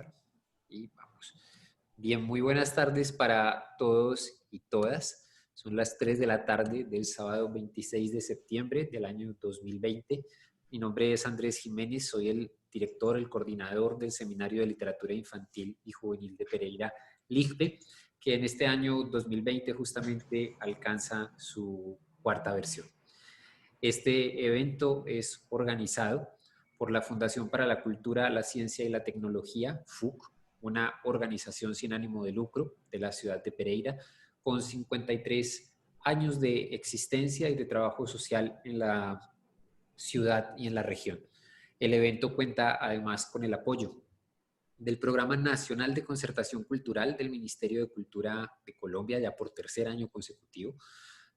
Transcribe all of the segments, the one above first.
grabar y vamos. Bien, muy buenas tardes para todos y todas. Son las 3 de la tarde del sábado 26 de septiembre del año 2020. Mi nombre es Andrés Jiménez, soy el director, el coordinador del Seminario de Literatura Infantil y Juvenil de Pereira, LIJPE, que en este año 2020 justamente alcanza su cuarta versión. Este evento es organizado por la Fundación para la Cultura, la Ciencia y la Tecnología, FUC, una organización sin ánimo de lucro de la ciudad de Pereira, con 53 años de existencia y de trabajo social en la ciudad y en la región. El evento cuenta además con el apoyo del Programa Nacional de Concertación Cultural del Ministerio de Cultura de Colombia, ya por tercer año consecutivo,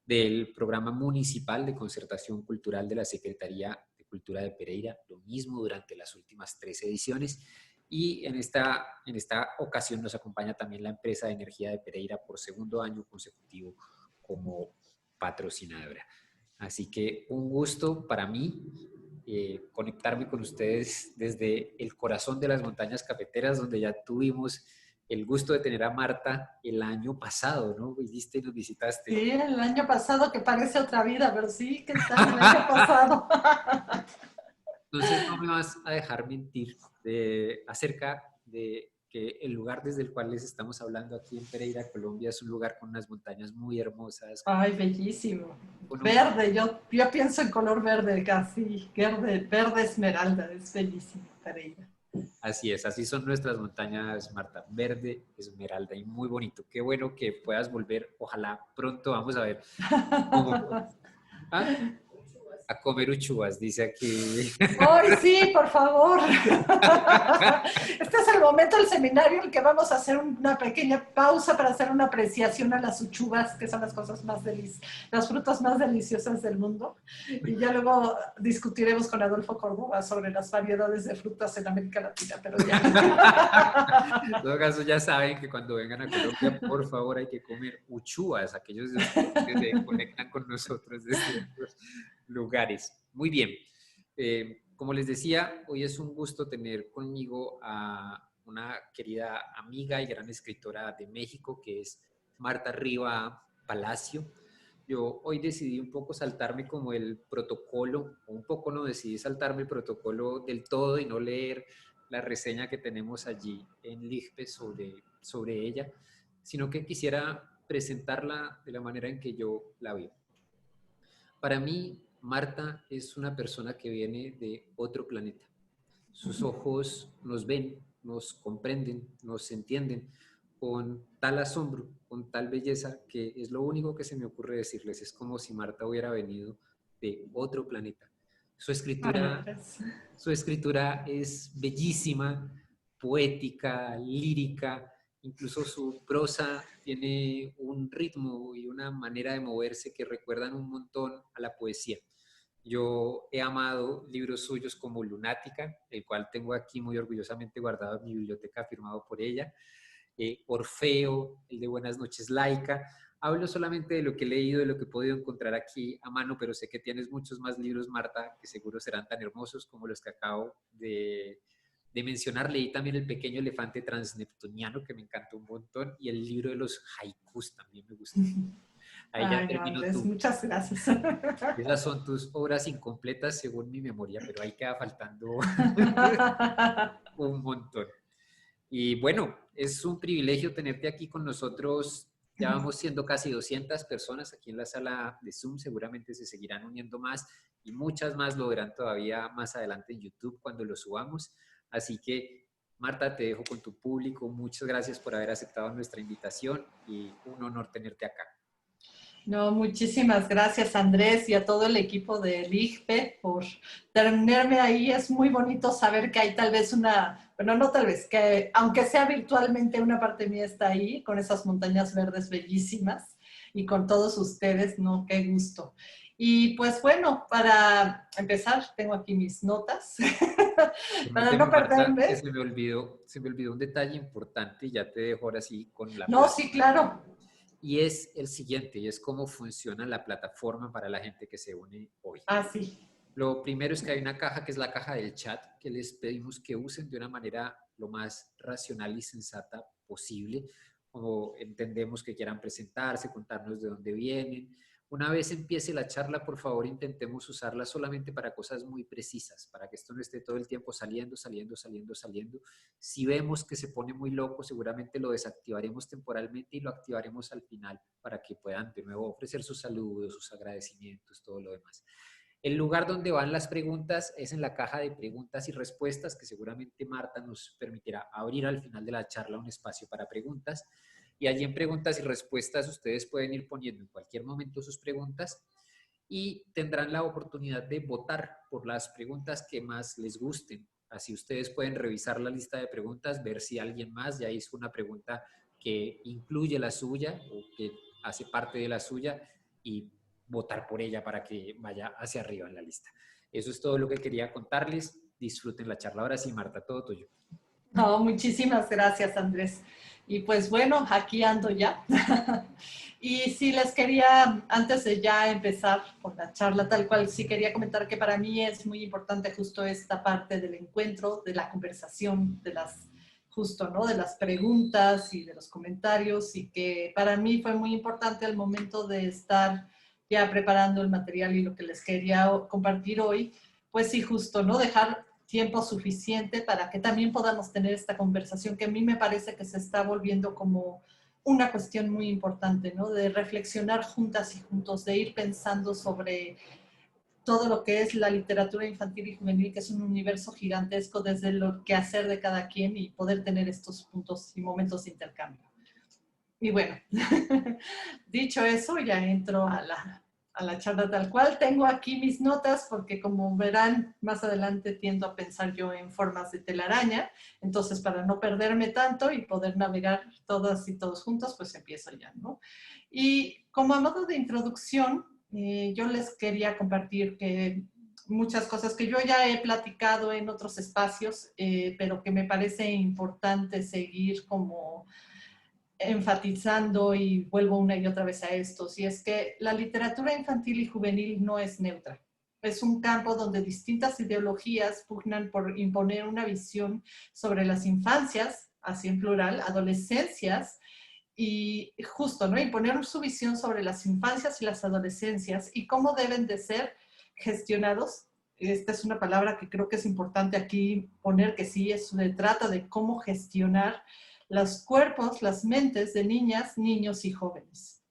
del Programa Municipal de Concertación Cultural de la Secretaría de Cultura de Pereira, lo mismo durante las últimas 3 ediciones, y en esta ocasión nos acompaña también la empresa de energía de Pereira por segundo año consecutivo como patrocinadora. Así que un gusto para mí conectarme con ustedes desde el corazón de las montañas cafeteras, donde ya tuvimos el gusto de tener a Marta el año pasado, ¿no? Viniste y nos visitaste. Sí, el año pasado, que parece otra vida, pero sí, ¿qué tal el año pasado? Entonces no me vas a dejar mentir acerca de que el lugar desde el cual les estamos hablando aquí en Pereira, Colombia, es un lugar con unas montañas muy hermosas. Ay, bellísimo. Con un, Verde, yo pienso en color verde casi, verde esmeralda, es bellísimo, Pereira. así es, así son nuestras montañas, Marta, verde, esmeralda y muy bonito. Qué bueno que puedas volver, ojalá pronto, vamos a ver cómo. ¿Ah? A comer uchuvas, dice aquí. ¡Ay, sí, por favor! Este es el momento del seminario en el que vamos a hacer una pequeña pausa para hacer una apreciación a las uchuvas, que son las cosas las frutas más deliciosas del mundo. Y ya luego discutiremos con Adolfo Córdoba sobre las variedades de frutas en América Latina, pero ya. En todo caso, ya saben que cuando vengan a Colombia, por favor, hay que comer uchuvas, aquellos de ustedes que se conectan con nosotros desde otros lugares. Muy bien. Como les decía, hoy es un gusto tener conmigo a una querida amiga y gran escritora de México, que es Marta Riva Palacio. Yo hoy decidí un poco saltarme como el protocolo, o un poco no decidí saltarme el protocolo del todo y no leer la reseña que tenemos allí en LIJPE sobre ella, sino que quisiera presentarla de la manera en que yo la veo. Para mí, Marta es una persona que viene de otro planeta. Sus ojos nos ven, nos comprenden, nos entienden con tal asombro, con tal belleza, que es lo único que se me ocurre decirles. Es como si Marta hubiera venido de otro planeta. Su Ay, escritura, gracias. su escritura es bellísima, poética, lírica, incluso su prosa tiene un ritmo y una manera de moverse que recuerdan un montón a la poesía. Yo he amado libros suyos como Lunática, el cual tengo aquí muy orgullosamente guardado en mi biblioteca, firmado por ella. Orfeo, el de Buenas noches, Laica. Hablo solamente de lo que he leído, de lo que he podido encontrar aquí a mano, pero sé que tienes muchos más libros, Marta, que seguro serán tan hermosos como los que acabo de mencionar. Leí también El pequeño elefante transneptuniano, que me encantó un montón, y el libro de los haikus también me gustó. Ahí ya Ay, no, termino Andrés, tú. muchas gracias. Esas son tus obras incompletas según mi memoria, pero ahí queda faltando un montón. Y bueno, es un privilegio tenerte aquí con nosotros. Ya vamos siendo casi 200 personas aquí en la sala de Zoom. Seguramente se seguirán uniendo más y muchas más lo verán todavía más adelante en YouTube cuando lo subamos. Así que, Marta, te dejo con tu público. Muchas gracias por haber aceptado nuestra invitación y un honor tenerte acá. No, muchísimas gracias Andrés y a todo el equipo de LIJPE por tenerme ahí. Es muy bonito saber que hay tal vez bueno, no tal vez, que aunque sea virtualmente una parte mía está ahí, con esas montañas verdes bellísimas y con todos ustedes, ¿no? Qué gusto. Y pues bueno, para empezar, tengo aquí mis notas, para no Permíteme, Marta, que perderme. se me olvidó un detalle importante y ya te dejo ahora sí con la No, plata. sí, claro. Y es el siguiente, y es cómo funciona la plataforma para la gente que se une hoy. Ah, sí. Lo primero es que hay una caja que es la caja del chat, que les pedimos que usen de una manera lo más racional y sensata posible, como entendemos que quieran presentarse, contarnos de dónde vienen. Una vez empiece la charla, por favor, intentemos usarla solamente para cosas muy precisas, para que esto no esté todo el tiempo saliendo, saliendo, saliendo, saliendo. Si vemos que se pone muy loco, seguramente lo desactivaremos temporalmente y lo activaremos al final para que puedan de nuevo ofrecer sus saludos, sus agradecimientos, todo lo demás. El lugar donde van las preguntas es en la caja de preguntas y respuestas, que seguramente Marta nos permitirá abrir al final de la charla un espacio para preguntas. Y allí en preguntas y respuestas ustedes pueden ir poniendo en cualquier momento sus preguntas y tendrán la oportunidad de votar por las preguntas que más les gusten. Así ustedes pueden revisar la lista de preguntas, ver si alguien más ya hizo una pregunta que incluye la suya o que hace parte de la suya y votar por ella para que vaya hacia arriba en la lista. Eso es todo lo que quería contarles. Disfruten la charla. Ahora sí, Marta, todo tuyo. No, muchísimas gracias, Andrés. Y pues bueno, aquí ando ya. Y sí, les quería, antes de ya empezar con la charla tal cual, sí quería comentar que para mí es muy importante justo esta parte del encuentro, de la conversación, de las, justo, ¿no? De las preguntas y de los comentarios, y que para mí fue muy importante el momento de estar ya preparando el material y lo que les quería compartir hoy, pues sí, justo, ¿no? Dejar tiempo suficiente para que también podamos tener esta conversación que a mí me parece que se está volviendo como una cuestión muy importante, ¿no? De reflexionar juntas y juntos, de ir pensando sobre todo lo que es la literatura infantil y juvenil, que es un universo gigantesco desde lo que hacer de cada quien y poder tener estos puntos y momentos de intercambio. Y bueno, dicho eso, ya entro a la charla tal cual. Tengo aquí mis notas porque, como verán, más adelante tiendo a pensar yo en formas de telaraña. Entonces, para no perderme tanto y poder navegar todas y todos juntos, pues empiezo ya, ¿no? Y como a modo de introducción, yo les quería compartir que muchas cosas que yo ya he platicado en otros espacios, pero que me parece importante seguir como enfatizando, y vuelvo una y otra vez a esto, y es que la literatura infantil y juvenil no es neutra. Es un campo donde distintas ideologías pugnan por imponer una visión sobre las infancias, así en plural, adolescencias, y justo, ¿no? Imponer su visión sobre las infancias y las adolescencias y cómo deben de ser gestionados. Esta es una palabra que creo que es importante aquí poner, que sí, se trata de cómo gestionar los cuerpos, las mentes de niñas, niños y jóvenes.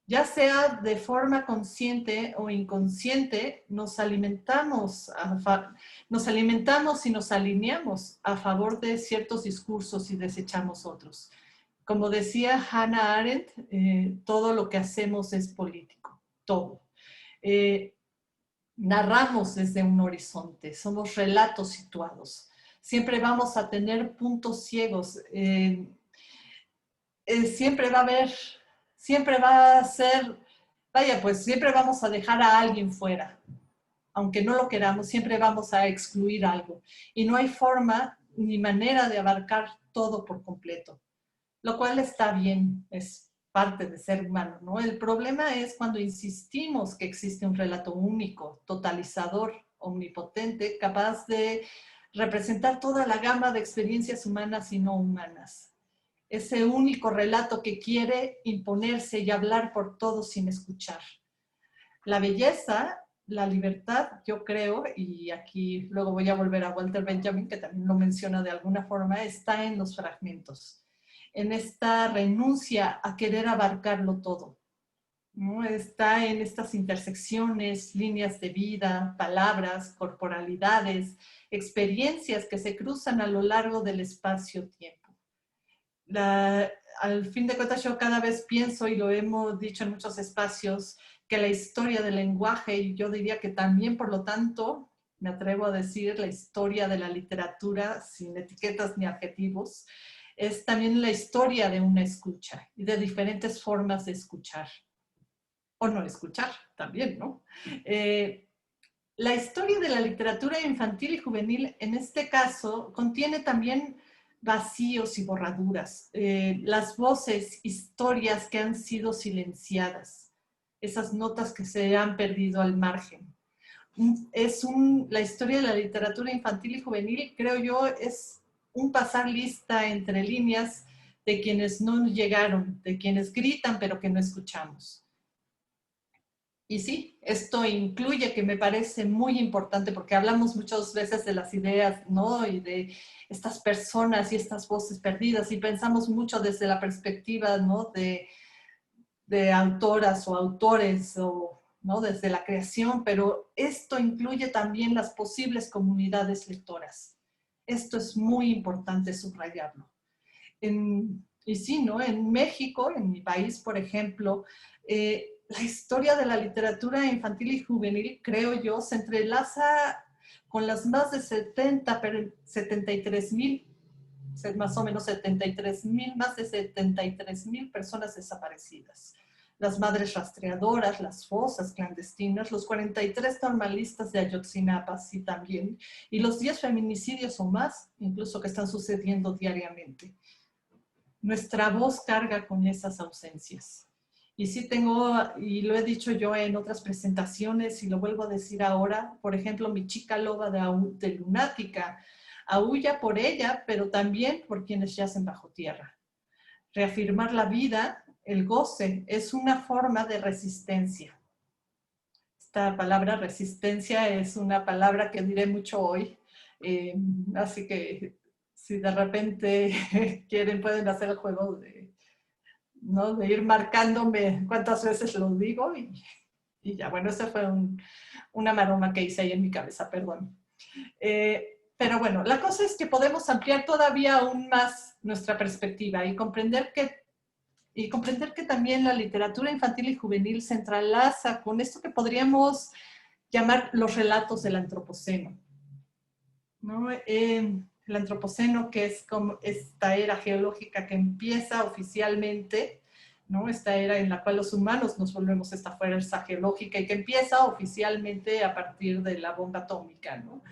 Ya sea de forma consciente o inconsciente, nos alimentamos y nos alineamos a favor de ciertos discursos y desechamos otros. Como decía Hannah Arendt, todo lo que hacemos es político, todo. Narramos desde un horizonte, somos relatos situados. Siempre vamos a tener puntos ciegos. Siempre va a haber, siempre va a ser, vaya, pues siempre vamos a dejar a alguien fuera. Aunque no lo queramos, siempre vamos a excluir algo. Y no hay forma ni manera de abarcar todo por completo, lo cual está bien, es parte de ser humano, ¿no? El problema es cuando insistimos que existe un relato único, totalizador, omnipotente, capaz de representar toda la gama de experiencias humanas y no humanas. Ese único relato que quiere imponerse y hablar por todos sin escuchar. La belleza, la libertad, yo creo, y aquí luego voy a volver a Walter Benjamin, que también lo menciona de alguna forma, está en los fragmentos, en esta renuncia a querer abarcarlo todo, ¿no? Está en estas intersecciones, líneas de vida, palabras, corporalidades, experiencias que se cruzan a lo largo del espacio-tiempo. Al fin de cuentas, yo cada vez pienso, y lo hemos dicho en muchos espacios, que la historia del lenguaje, y yo diría que también, por lo tanto, me atrevo a decir, la historia de la literatura, sin etiquetas ni adjetivos, es también la historia de una escucha y de diferentes formas de escuchar. O no escuchar, también, ¿no? La historia de la literatura infantil y juvenil, en este caso, contiene también vacíos y borraduras, las voces, historias que han sido silenciadas, esas notas que se han perdido al margen. la historia de la literatura infantil y juvenil, creo yo, es un pasar lista entre líneas de quienes no llegaron, de quienes gritan pero que no escuchamos. Y sí, esto incluye, que me parece muy importante, porque hablamos muchas veces de las ideas, ¿no? Y de estas personas y estas voces perdidas, y pensamos mucho desde la perspectiva, ¿no? De autoras o autores, o, ¿no? Desde la creación, pero esto incluye también las posibles comunidades lectoras. Esto es muy importante subrayarlo. Y sí, ¿no? En México, en mi país, por ejemplo, la historia de la literatura infantil y juvenil, creo yo, se entrelaza con las más de 73,000, más o menos 73,000, más de 73,000 personas desaparecidas. Las madres rastreadoras, las fosas clandestinas, los 43 normalistas de Ayotzinapa, sí también, y los 10 feminicidios o más, incluso, que están sucediendo diariamente. Nuestra voz carga con esas ausencias. Y sí tengo, y lo he dicho yo en otras presentaciones y lo vuelvo a decir ahora, por ejemplo, mi chica loba de Lunática aúlla por ella, pero también por quienes yacen bajo tierra. Reafirmar la vida, el goce, es una forma de resistencia. Esta palabra resistencia es una palabra que diré mucho hoy, así que si de repente quieren, pueden hacer el juego de, ¿no? De ir marcándome cuántas veces lo digo y ya, bueno, esa fue una maroma que hice ahí en mi cabeza, perdón. Pero bueno, la cosa es que podemos ampliar todavía aún más nuestra perspectiva y comprender que también la literatura infantil y juvenil se entrelaza con esto que podríamos llamar los relatos del antropoceno, ¿no? El antropoceno, que es como esta era geológica que empieza oficialmente, ¿no? Esta era en la cual los humanos nos volvemos esta fuerza geológica y que empieza oficialmente a partir de la bomba atómica, ¿no?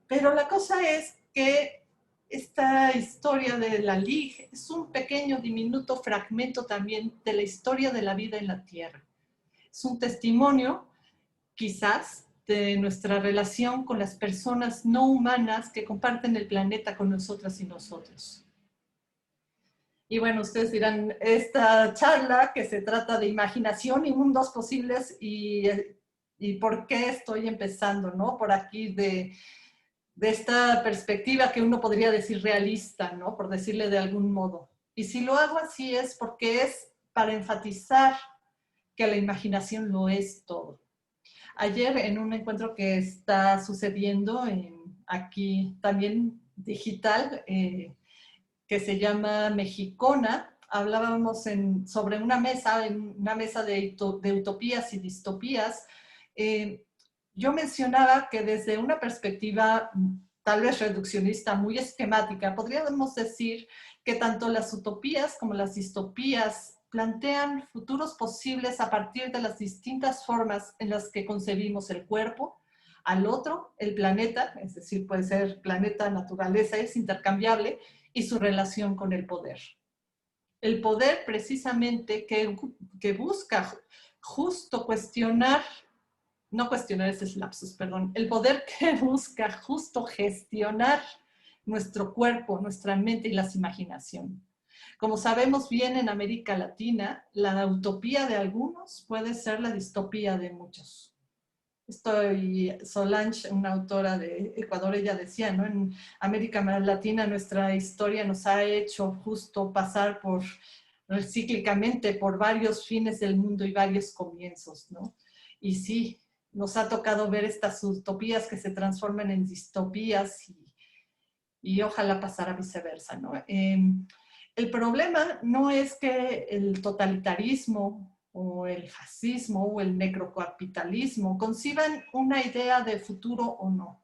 Pero la cosa es que esta historia de la LIG es un pequeño, diminuto fragmento también de la historia de la vida en la Tierra. Es un testimonio, quizás, de nuestra relación con las personas no humanas que comparten el planeta con nosotras y nosotros. Y bueno, ustedes dirán, esta charla que se trata de imaginación y mundos posibles y por qué estoy empezando, ¿no? Por aquí de esta perspectiva que uno podría decir realista, ¿no? Por decirle de algún modo. Y si lo hago así es porque es para enfatizar que la imaginación lo es todo. Ayer, en un encuentro que está sucediendo aquí también digital, que se llama Mexicona, hablábamos sobre una mesa de utopías y distopías. Yo mencionaba que desde una perspectiva tal vez reduccionista, muy esquemática, podríamos decir que tanto las utopías como las distopías plantean futuros posibles a partir de las distintas formas en las que concebimos el cuerpo, al otro, el planeta, es decir, puede ser planeta, naturaleza, es intercambiable, y su relación con el poder. El poder precisamente que busca justo cuestionar, no cuestionar, ese es lapsus, perdón, el poder que busca justo gestionar nuestro cuerpo, nuestra mente y las imaginaciones. Como sabemos bien, en América Latina, la utopía de algunos puede ser la distopía de muchos. Solange, una autora de Ecuador, ella decía, ¿no? En América Latina nuestra historia nos ha hecho justo pasar cíclicamente por varios fines del mundo y varios comienzos, ¿no? Y sí, nos ha tocado ver estas utopías que se transforman en distopías y ojalá pasara viceversa, ¿no? El problema no es que el totalitarismo o el fascismo o el necrocapitalismo conciban una idea de futuro o no.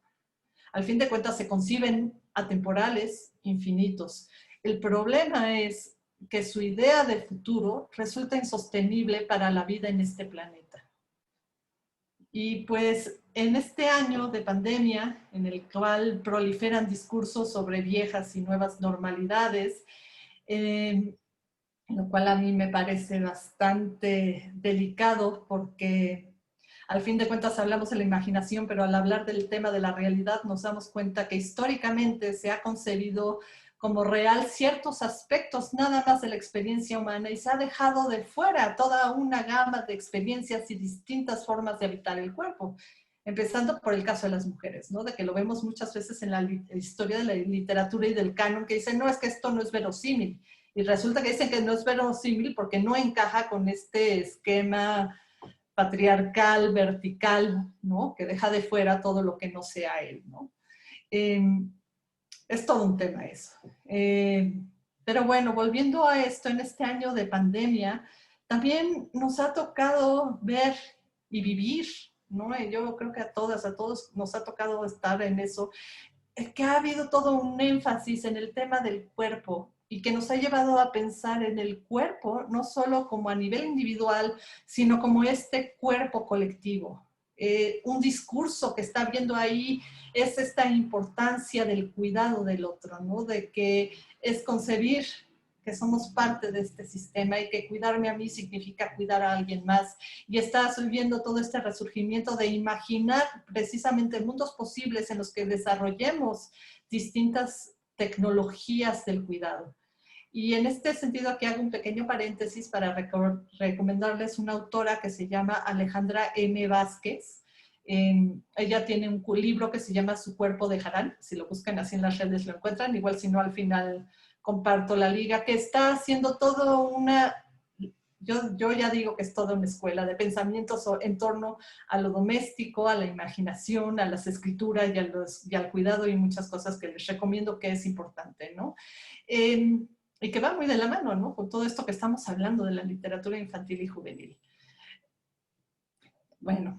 Al fin de cuentas se conciben atemporales, infinitos. El problema es que su idea de futuro resulta insostenible para la vida en este planeta. Y pues en este año de pandemia, en el cual proliferan discursos sobre viejas y nuevas normalidades, lo cual a mí me parece bastante delicado porque al fin de cuentas hablamos de la imaginación, pero al hablar del tema de la realidad nos damos cuenta que históricamente se ha concebido como real ciertos aspectos nada más de la experiencia humana y se ha dejado de fuera toda una gama de experiencias y distintas formas de habitar el cuerpo. Empezando por el caso de las mujeres, ¿no? De que lo vemos muchas veces en la historia de la literatura y del canon, que dicen, no, es que esto no es verosímil. Y resulta que dicen que no es verosímil porque no encaja con este esquema patriarcal, vertical, ¿no? Que deja de fuera todo lo que no sea él, ¿no? Es todo un tema eso. Pero bueno, volviendo a esto, en este año de pandemia, también nos ha tocado ver y vivir, ¿no? Yo creo que a todos nos ha tocado estar en eso, que ha habido todo un énfasis en el tema del cuerpo y que nos ha llevado a pensar en el cuerpo, no solo como a nivel individual, sino como este cuerpo colectivo. Un discurso que está viendo ahí es esta importancia del cuidado del otro, ¿no? De que es concebir que somos parte de este sistema y que cuidarme a mí significa cuidar a alguien más. Y está viendo todo este resurgimiento de imaginar precisamente mundos posibles en los que desarrollemos distintas tecnologías del cuidado. Y en este sentido aquí hago un pequeño paréntesis para recomendarles una autora que se llama Alejandra M. Vázquez. Ella tiene un libro que se llama Su cuerpo dejarán. Si lo buscan así en las redes lo encuentran. Igual si no, al final comparto la liga, que está haciendo todo una... Yo ya digo que es toda una escuela de pensamientos en torno a lo doméstico, a la imaginación, a las escrituras y al cuidado y muchas cosas que les recomiendo que es importante, ¿no? Y que va muy de la mano, ¿no? Con todo esto que estamos hablando de la literatura infantil y juvenil. Bueno,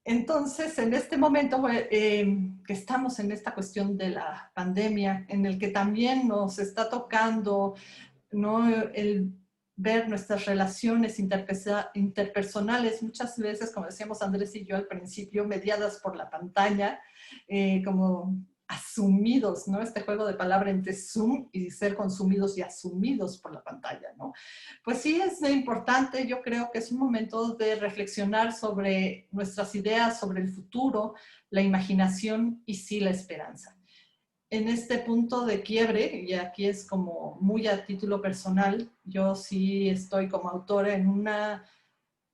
entonces en este momento que estamos en esta cuestión de la pandemia, en el que también nos está tocando, ¿no? El ver nuestras relaciones interpersonales, muchas veces, como decíamos Andrés y yo al principio, mediadas por la pantalla, como asumidos, ¿no? Este juego de palabra entre Zoom y ser consumidos y asumidos por la pantalla, ¿no? Pues sí es importante, yo creo que es un momento de reflexionar sobre nuestras ideas, sobre el futuro, la imaginación y sí la esperanza. En este punto de quiebre, y aquí es como muy a título personal, yo sí estoy como autora en una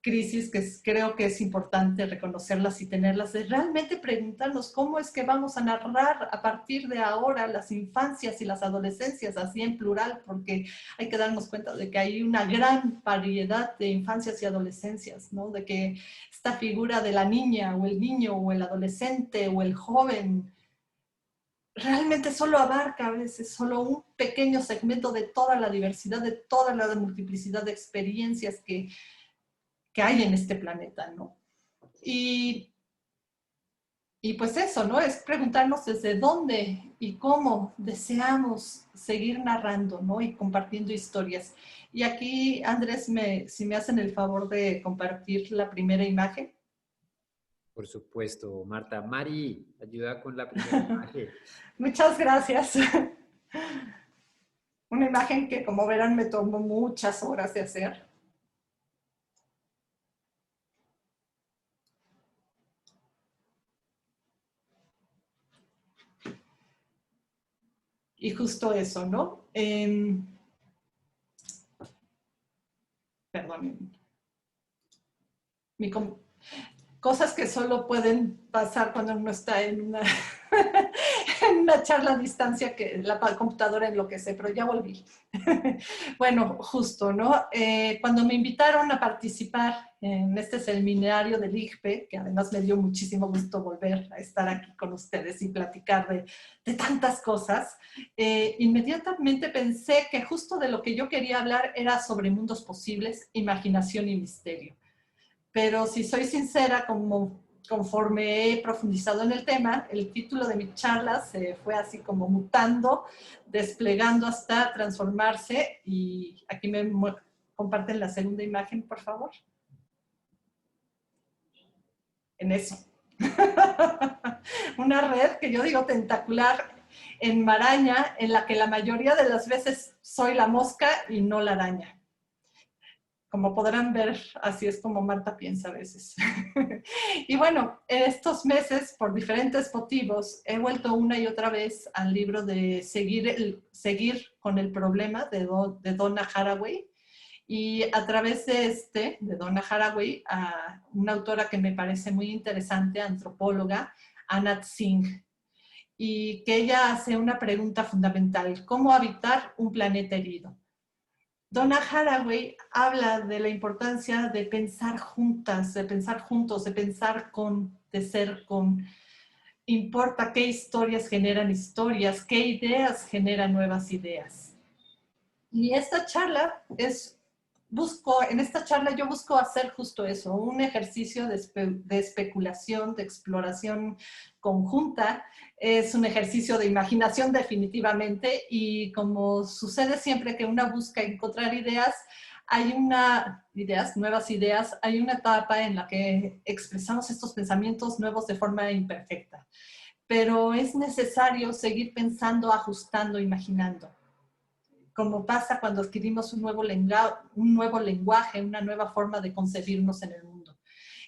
crisis que creo que es importante reconocerlas y tenerlas, de realmente preguntarnos cómo es que vamos a narrar a partir de ahora las infancias y las adolescencias, así en plural, porque hay que darnos cuenta de que hay una gran variedad de infancias y adolescencias, ¿no? De que esta figura de la niña o el niño o el adolescente o el joven realmente solo abarca a veces solo un pequeño segmento de toda la diversidad, de toda la multiplicidad de experiencias que hay en este planeta, ¿no? Y pues eso, ¿no? Es preguntarnos desde dónde y cómo deseamos seguir narrando, ¿no? Y compartiendo historias. Y aquí, Andrés, si me hacen el favor de compartir la primera imagen. Por supuesto, Marta. Mari, ayuda con la primera imagen. Muchas gracias. Una imagen que, como verán, me tomó muchas horas de hacer. Y justo eso, ¿no? Perdón. Cosas que solo pueden pasar cuando uno está en una, en una charla a distancia que la computadora enloquece, pero ya volví. Bueno, justo, ¿no? Cuando me invitaron a participar en este seminario del IGPE, que además me dio muchísimo gusto volver a estar aquí con ustedes y platicar de tantas cosas, inmediatamente pensé que justo de lo que yo quería hablar era sobre mundos posibles, imaginación y misterio. Pero si soy sincera, conforme he profundizado en el tema, el título de mi charla se fue así como mutando, desplegando hasta transformarse. Y aquí me comparten la segunda imagen, por favor. En eso. Una red que yo digo tentacular, enmaraña, en la que la mayoría de las veces soy la mosca y no la araña. como podrán ver, así es como Marta piensa a veces. Y bueno, en estos meses, por diferentes motivos, he vuelto una y otra vez al libro de Seguir con el problema de Donna Haraway. Y a través de Donna Haraway, a una autora que me parece muy interesante, antropóloga, Anat Singh, y que ella hace una pregunta fundamental: ¿cómo habitar un planeta herido? Donna Haraway habla de la importancia de pensar juntas, de pensar juntos, de pensar con, de ser con. Importa qué historias generan historias, qué ideas generan nuevas ideas. Y esta charla en esta charla yo busco hacer justo eso, un ejercicio de especulación, de exploración conjunta. Es un ejercicio de imaginación definitivamente, y como sucede siempre que una busca encontrar ideas, nuevas ideas, hay una etapa en la que expresamos estos pensamientos nuevos de forma imperfecta. Pero es necesario seguir pensando, ajustando, imaginando, como pasa cuando adquirimos un nuevo lenguaje, una nueva forma de concebirnos en el mundo.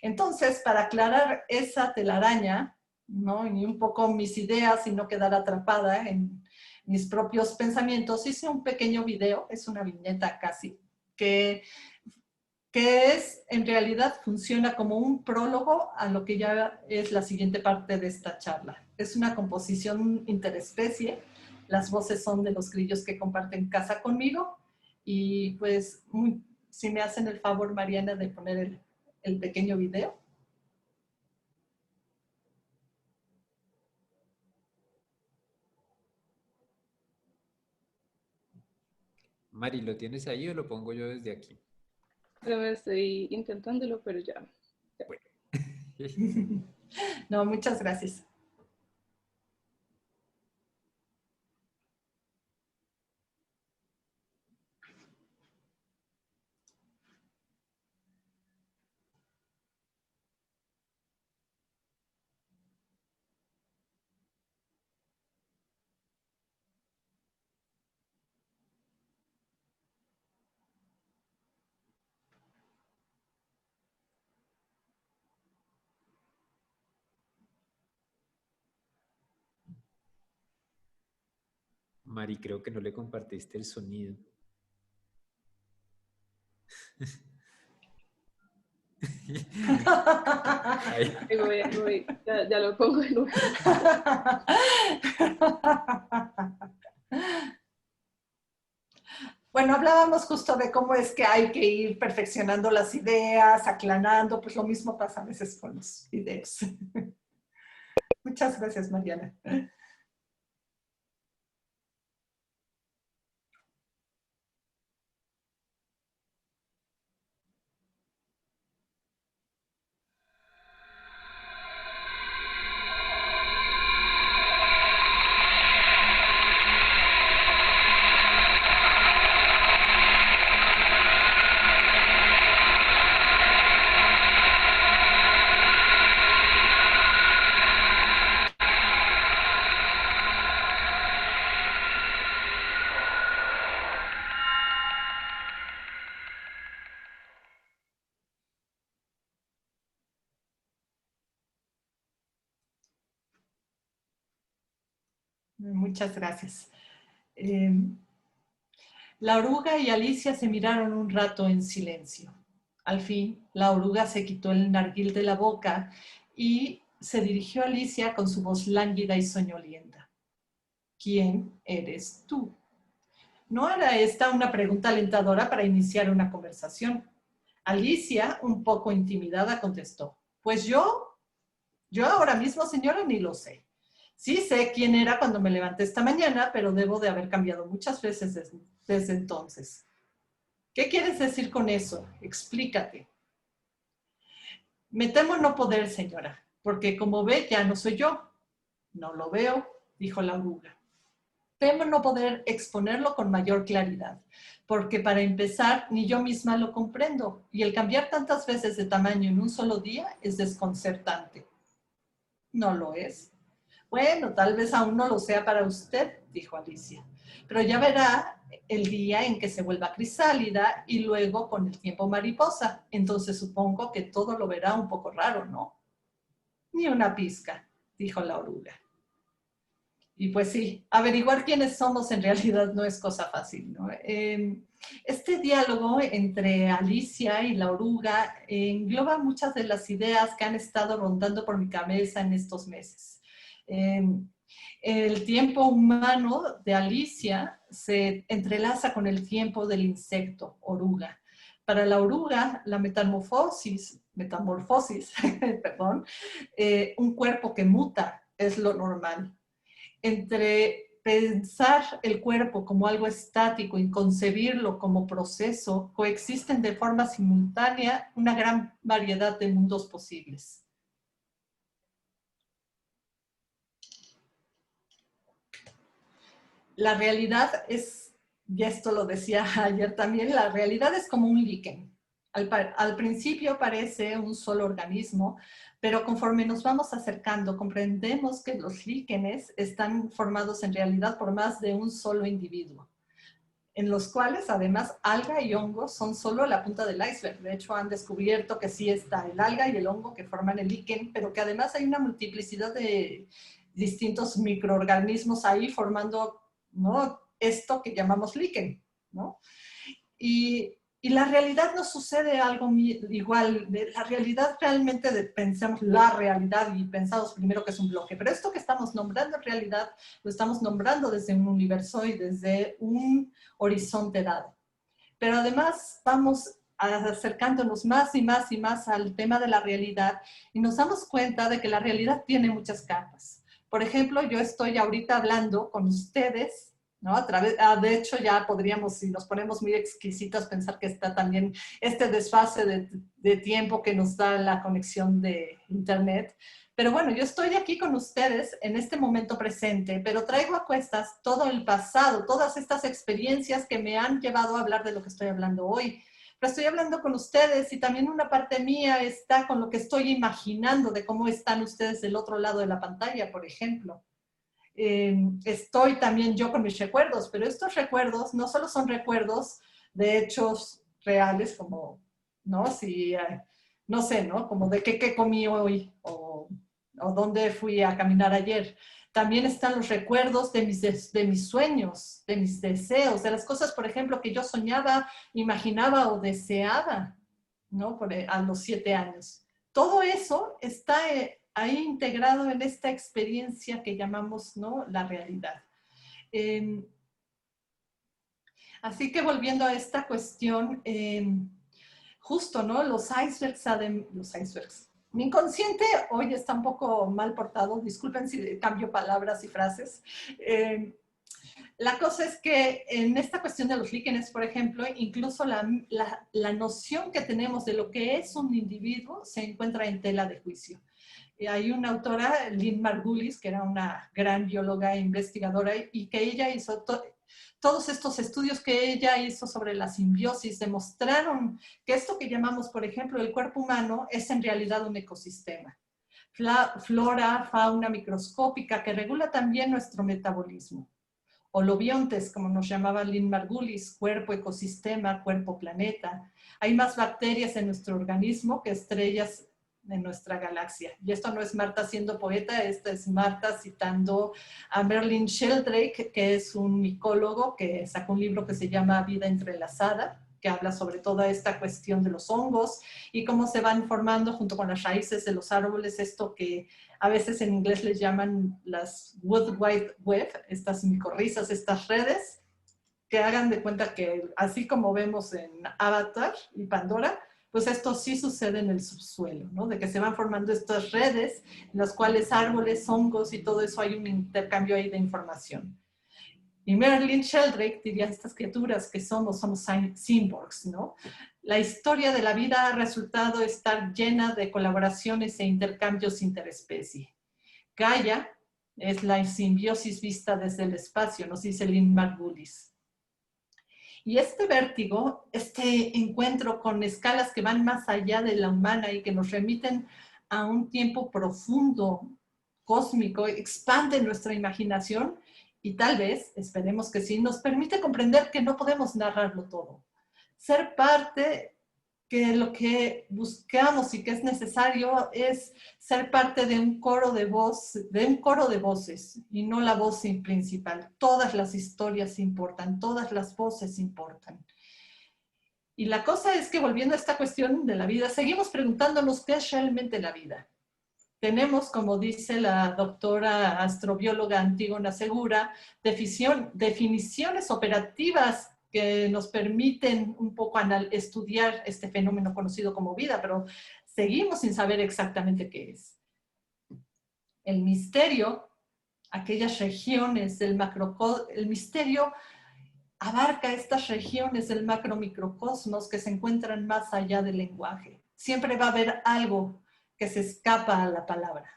Entonces, para aclarar esa telaraña, ¿no?, y un poco mis ideas y no quedar atrapada en mis propios pensamientos, hice un pequeño video, es una viñeta casi, que en realidad funciona como un prólogo a lo que ya es la siguiente parte de esta charla. Es una composición interespecie. Las voces son de los grillos que comparten casa conmigo. Y pues, si me hacen el favor, Mariana, de poner el pequeño video. Mari, ¿lo tienes ahí o lo pongo yo desde aquí? Pero estoy intentándolo, pero ya. Bueno. No, muchas gracias. Mari, creo que no le compartiste el sonido. Ahí voy. Ya lo pongo de nuevo. Bueno, hablábamos justo de cómo es que hay que ir perfeccionando las ideas, aclarando, pues lo mismo pasa a veces con los videos. Muchas gracias, Mariana. Muchas gracias. La oruga y Alicia se miraron un rato en silencio. Al fin, la oruga se quitó el narguil de la boca y se dirigió a Alicia con su voz lánguida y soñolienta. ¿Quién eres tú? No era esta una pregunta alentadora para iniciar una conversación. Alicia, un poco intimidada, contestó: pues yo ahora mismo, señora, ni lo sé. Sí sé quién era cuando me levanté esta mañana, pero debo de haber cambiado muchas veces desde entonces. ¿Qué quieres decir con eso? Explícate. Me temo no poder, señora, porque como ve, ya no soy yo. No lo veo, dijo la oruga. Temo no poder exponerlo con mayor claridad, porque para empezar, ni yo misma lo comprendo, y el cambiar tantas veces de tamaño en un solo día es desconcertante. ¿No lo es? Bueno, tal vez aún no lo sea para usted, dijo Alicia, pero ya verá el día en que se vuelva crisálida y luego con el tiempo mariposa. Entonces supongo que todo lo verá un poco raro, ¿no? Ni una pizca, dijo la oruga. Y pues sí, averiguar quiénes somos en realidad no es cosa fácil, ¿no? Este diálogo entre Alicia y la oruga engloba muchas de las ideas que han estado rondando por mi cabeza en estos meses. El tiempo humano de Alicia se entrelaza con el tiempo del insecto, oruga. Para la oruga, la metamorfosis, perdón, un cuerpo que muta es lo normal. Entre pensar el cuerpo como algo estático y concebirlo como proceso, coexisten de forma simultánea una gran variedad de mundos posibles. La realidad es, y esto lo decía ayer también, la realidad es como un líquen. Al principio parece un solo organismo, pero conforme nos vamos acercando, comprendemos que los líquenes están formados en realidad por más de un solo individuo, en los cuales además alga y hongo son solo la punta del iceberg. De hecho, han descubierto que sí está el alga y el hongo que forman el líquen, pero que además hay una multiplicidad de distintos microorganismos ahí formando, ¿no?, esto que llamamos líquen, ¿no? Y la realidad no sucede algo igual. La realidad realmente, pensamos la realidad y pensamos primero que es un bloque, pero esto que estamos nombrando en realidad lo estamos nombrando desde un universo y desde un horizonte dado. Pero además vamos acercándonos más y más y más al tema de la realidad y nos damos cuenta de que la realidad tiene muchas capas. Por ejemplo, yo estoy ahorita hablando con ustedes, ¿no? De hecho, ya podríamos, si nos ponemos muy exquisitos, pensar que está también este desfase de tiempo que nos da la conexión de internet. Pero bueno, yo estoy aquí con ustedes en este momento presente, pero traigo a cuestas todo el pasado, todas estas experiencias que me han llevado a hablar de lo que estoy hablando hoy. Pero estoy hablando con ustedes y también una parte mía está con lo que estoy imaginando de cómo están ustedes del otro lado de la pantalla, por ejemplo. Estoy también yo con mis recuerdos, pero estos recuerdos no solo son recuerdos de hechos reales, como, ¿no? Si, no sé, ¿no? Como de qué comí hoy o dónde fui a caminar ayer. También están los recuerdos de mis sueños, de mis deseos, de las cosas, por ejemplo, que yo soñaba, imaginaba o deseaba, ¿no? A los 7 años. Todo eso está ahí integrado en esta experiencia que llamamos, ¿no?, la realidad. Así que volviendo a esta cuestión, justo, ¿no?, los icebergs. Mi inconsciente hoy está un poco mal portado, disculpen si cambio palabras y frases. La cosa es que en esta cuestión de los líquenes, por ejemplo, incluso la noción que tenemos de lo que es un individuo se encuentra en tela de juicio. Hay una autora, Lynn Margulis, que era una gran bióloga e investigadora, y que ella hizo todos estos estudios que ella hizo sobre la simbiosis, demostraron que esto que llamamos, por ejemplo, el cuerpo humano es en realidad un ecosistema. Flora, fauna microscópica que regula también nuestro metabolismo. Holobiontes, como nos llamaba Lynn Margulis, cuerpo, ecosistema, cuerpo, planeta. Hay más bacterias en nuestro organismo que estrellas en nuestra galaxia. Y esto no es Marta siendo poeta, esta es Marta citando a Merlin Sheldrake, que es un micólogo que sacó un libro que se llama Vida entrelazada, que habla sobre toda esta cuestión de los hongos y cómo se van formando junto con las raíces de los árboles, esto que a veces en inglés les llaman las Wood Wide Web, estas micorrizas, estas redes, que hagan de cuenta que así como vemos en Avatar y Pandora, pues esto sí sucede en el subsuelo, ¿no? De que se van formando estas redes en las cuales árboles, hongos y todo eso hay un intercambio ahí de información. Y Merlin Sheldrake diría, estas criaturas que somos cyborgs, ¿no? La historia de la vida ha resultado estar llena de colaboraciones e intercambios interespecie. Gaia es la simbiosis vista desde el espacio, nos dice Lynn Margulis. Y este vértigo, este encuentro con escalas que van más allá de la humana y que nos remiten a un tiempo profundo, cósmico, expande nuestra imaginación y tal vez, esperemos que sí, nos permite comprender que no podemos narrarlo todo. Ser parte, que lo que buscamos y que es necesario es ser parte de un coro de voces y no la voz principal. Todas las historias importan, todas las voces importan. Y la cosa es que, volviendo a esta cuestión de la vida, seguimos preguntándonos qué es realmente la vida. Tenemos, como dice la doctora astrobióloga Antígona Segura, definiciones operativas que nos permiten un poco estudiar este fenómeno conocido como vida, pero seguimos sin saber exactamente qué es. El misterio, aquellas regiones del el misterio abarca estas regiones del macromicrocosmos que se encuentran más allá del lenguaje. Siempre va a haber algo que se escapa a la palabra.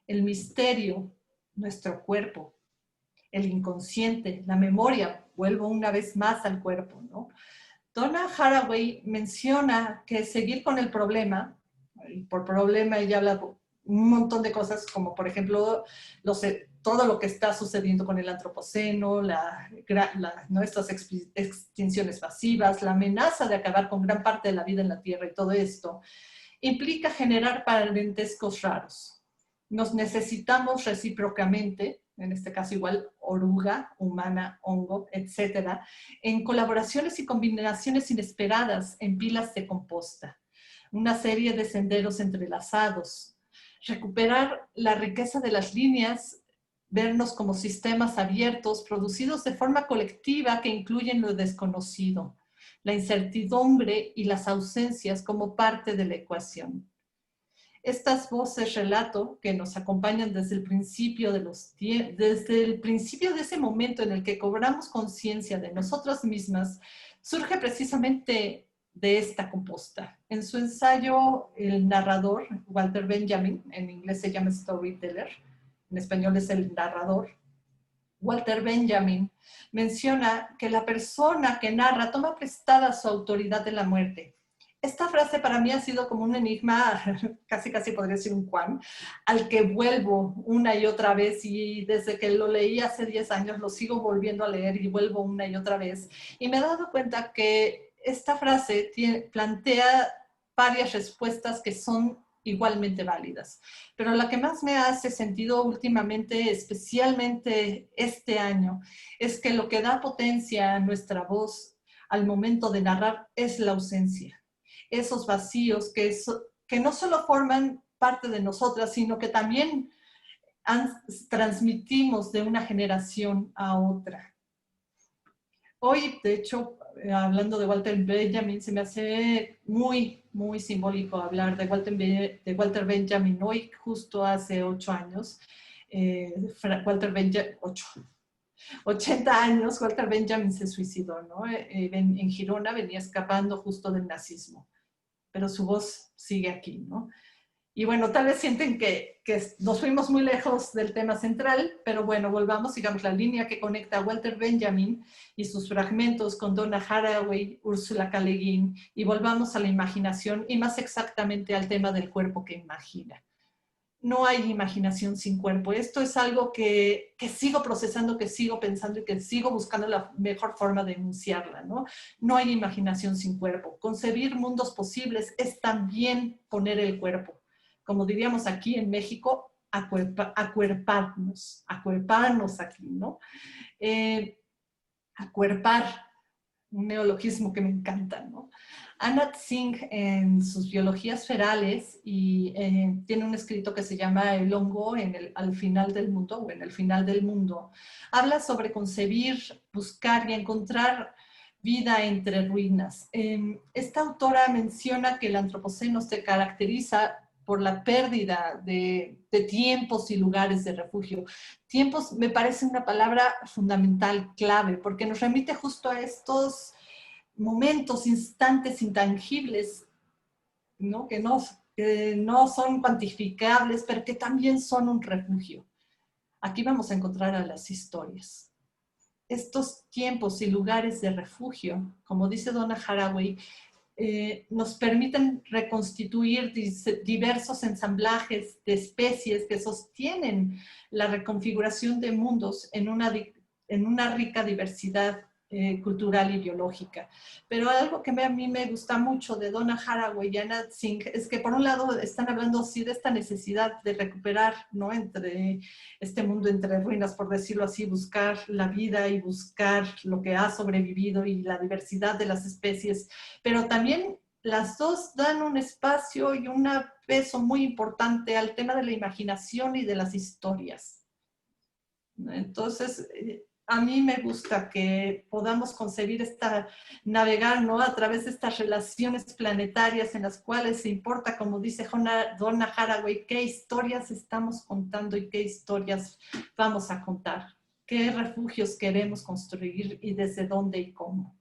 El misterio, nuestro cuerpo, el inconsciente, la memoria, vuelvo una vez más al cuerpo, ¿no? Donna Haraway menciona que seguir con el problema, y por problema ella habla un montón de cosas, como por ejemplo todo lo que está sucediendo con el antropoceno, nuestras extinciones masivas, la amenaza de acabar con gran parte de la vida en la Tierra y todo esto, implica generar parentescos raros. Nos necesitamos recíprocamente, en este caso igual oruga, humana, hongo, etcétera, en colaboraciones y combinaciones inesperadas en pilas de composta. Una serie de senderos entrelazados. Recuperar la riqueza de las líneas, vernos como sistemas abiertos, producidos de forma colectiva que incluyen lo desconocido, la incertidumbre y las ausencias como parte de la ecuación. Estas voces relato que nos acompañan desde el principio de ese momento en el que cobramos conciencia de nosotras mismas, surge precisamente de esta composta. En su ensayo, el narrador, Walter Benjamin, en inglés se llama storyteller, en español es el narrador, Walter Benjamin menciona que la persona que narra toma prestada su autoridad de la muerte. Esta frase para mí ha sido como un enigma, casi podría decir un Juan, al que vuelvo una y otra vez, y desde que lo leí hace 10 años lo sigo volviendo a leer y vuelvo una y otra vez. Y me he dado cuenta que esta frase plantea varias respuestas que son igualmente válidas. Pero la que más me hace sentido últimamente, especialmente este año, es que lo que da potencia a nuestra voz al momento de narrar es la ausencia. Esos vacíos que no solo forman parte de nosotras, sino que también transmitimos de una generación a otra. Hoy, de hecho, hablando de Walter Benjamin, se me hace muy simbólico hablar de Walter Benjamin. Hoy, justo hace 8 años, 80 años, Walter Benjamin se suicidó, ¿no? En Girona venía escapando justo del nazismo, pero su voz sigue aquí, ¿no? Y bueno, tal vez sienten que nos fuimos muy lejos del tema central, pero bueno, volvamos, sigamos la línea que conecta a Walter Benjamin y sus fragmentos con Donna Haraway, Úrsula K. Le Guin, y volvamos a la imaginación y más exactamente al tema del cuerpo que imagina. No hay imaginación sin cuerpo. Esto es algo que sigo procesando, que sigo pensando y que sigo buscando la mejor forma de enunciarla, ¿no? No hay imaginación sin cuerpo. Concebir mundos posibles es también poner el cuerpo. Como diríamos aquí en México, acuerparnos aquí, ¿no? Acuerpar, un neologismo que me encanta, ¿no? Anat Singh, en sus biologías ferales, tiene un escrito que se llama El hongo al final del mundo, o en el final del mundo, habla sobre concebir, buscar y encontrar vida entre ruinas. Esta autora menciona que el antropoceno se caracteriza por la pérdida de tiempos y lugares de refugio. Tiempos me parece una palabra fundamental, clave, porque nos remite justo a estos momentos, instantes intangibles, ¿no? Que no son cuantificables, pero que también son un refugio. Aquí vamos a encontrar a las historias. Estos tiempos y lugares de refugio, como dice Donna Haraway, nos permiten reconstituir diversos ensamblajes de especies que sostienen la reconfiguración de mundos en una rica diversidad cultural y biológica. Pero algo que a mí me gusta mucho de Donna Haraway y Anat Singh es que por un lado están hablando sí de esta necesidad de recuperar, ¿no?, entre este mundo entre ruinas, por decirlo así, buscar la vida y buscar lo que ha sobrevivido y la diversidad de las especies, pero también las dos dan un espacio y un peso muy importante al tema de la imaginación y de las historias. Entonces, a mí me gusta que podamos concebir navegar, ¿no?, a través de estas relaciones planetarias en las cuales se importa, como dice Donna Haraway, qué historias estamos contando y qué historias vamos a contar, qué refugios queremos construir y desde dónde y cómo.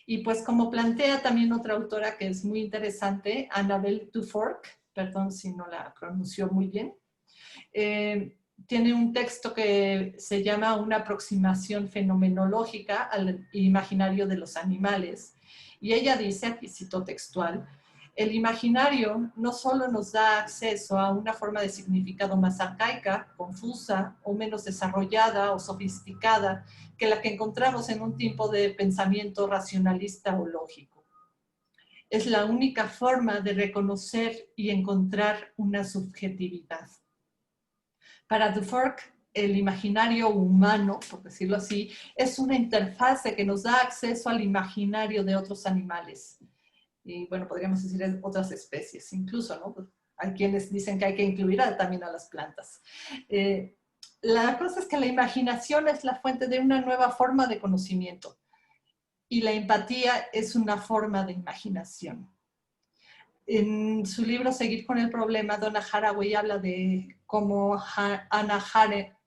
Y pues como plantea también otra autora que es muy interesante, Annabelle Dufourc, perdón si no la pronunció muy bien, tiene un texto que se llama Una aproximación fenomenológica al imaginario de los animales. Y ella dice, aquí cito textual, el imaginario no solo nos da acceso a una forma de significado más arcaica, confusa o menos desarrollada o sofisticada que la que encontramos en un tipo de pensamiento racionalista o lógico. Es la única forma de reconocer y encontrar una subjetividad. Para Dufourc, el imaginario humano, por decirlo así, es una interfase que nos da acceso al imaginario de otros animales. Y bueno, podríamos decir otras especies incluso, ¿no? Hay quienes dicen que hay que incluir también a las plantas. La cosa es que la imaginación es la fuente de una nueva forma de conocimiento y la empatía es una forma de imaginación. En su libro Seguir con el problema, Donna Haraway habla de cómo Hannah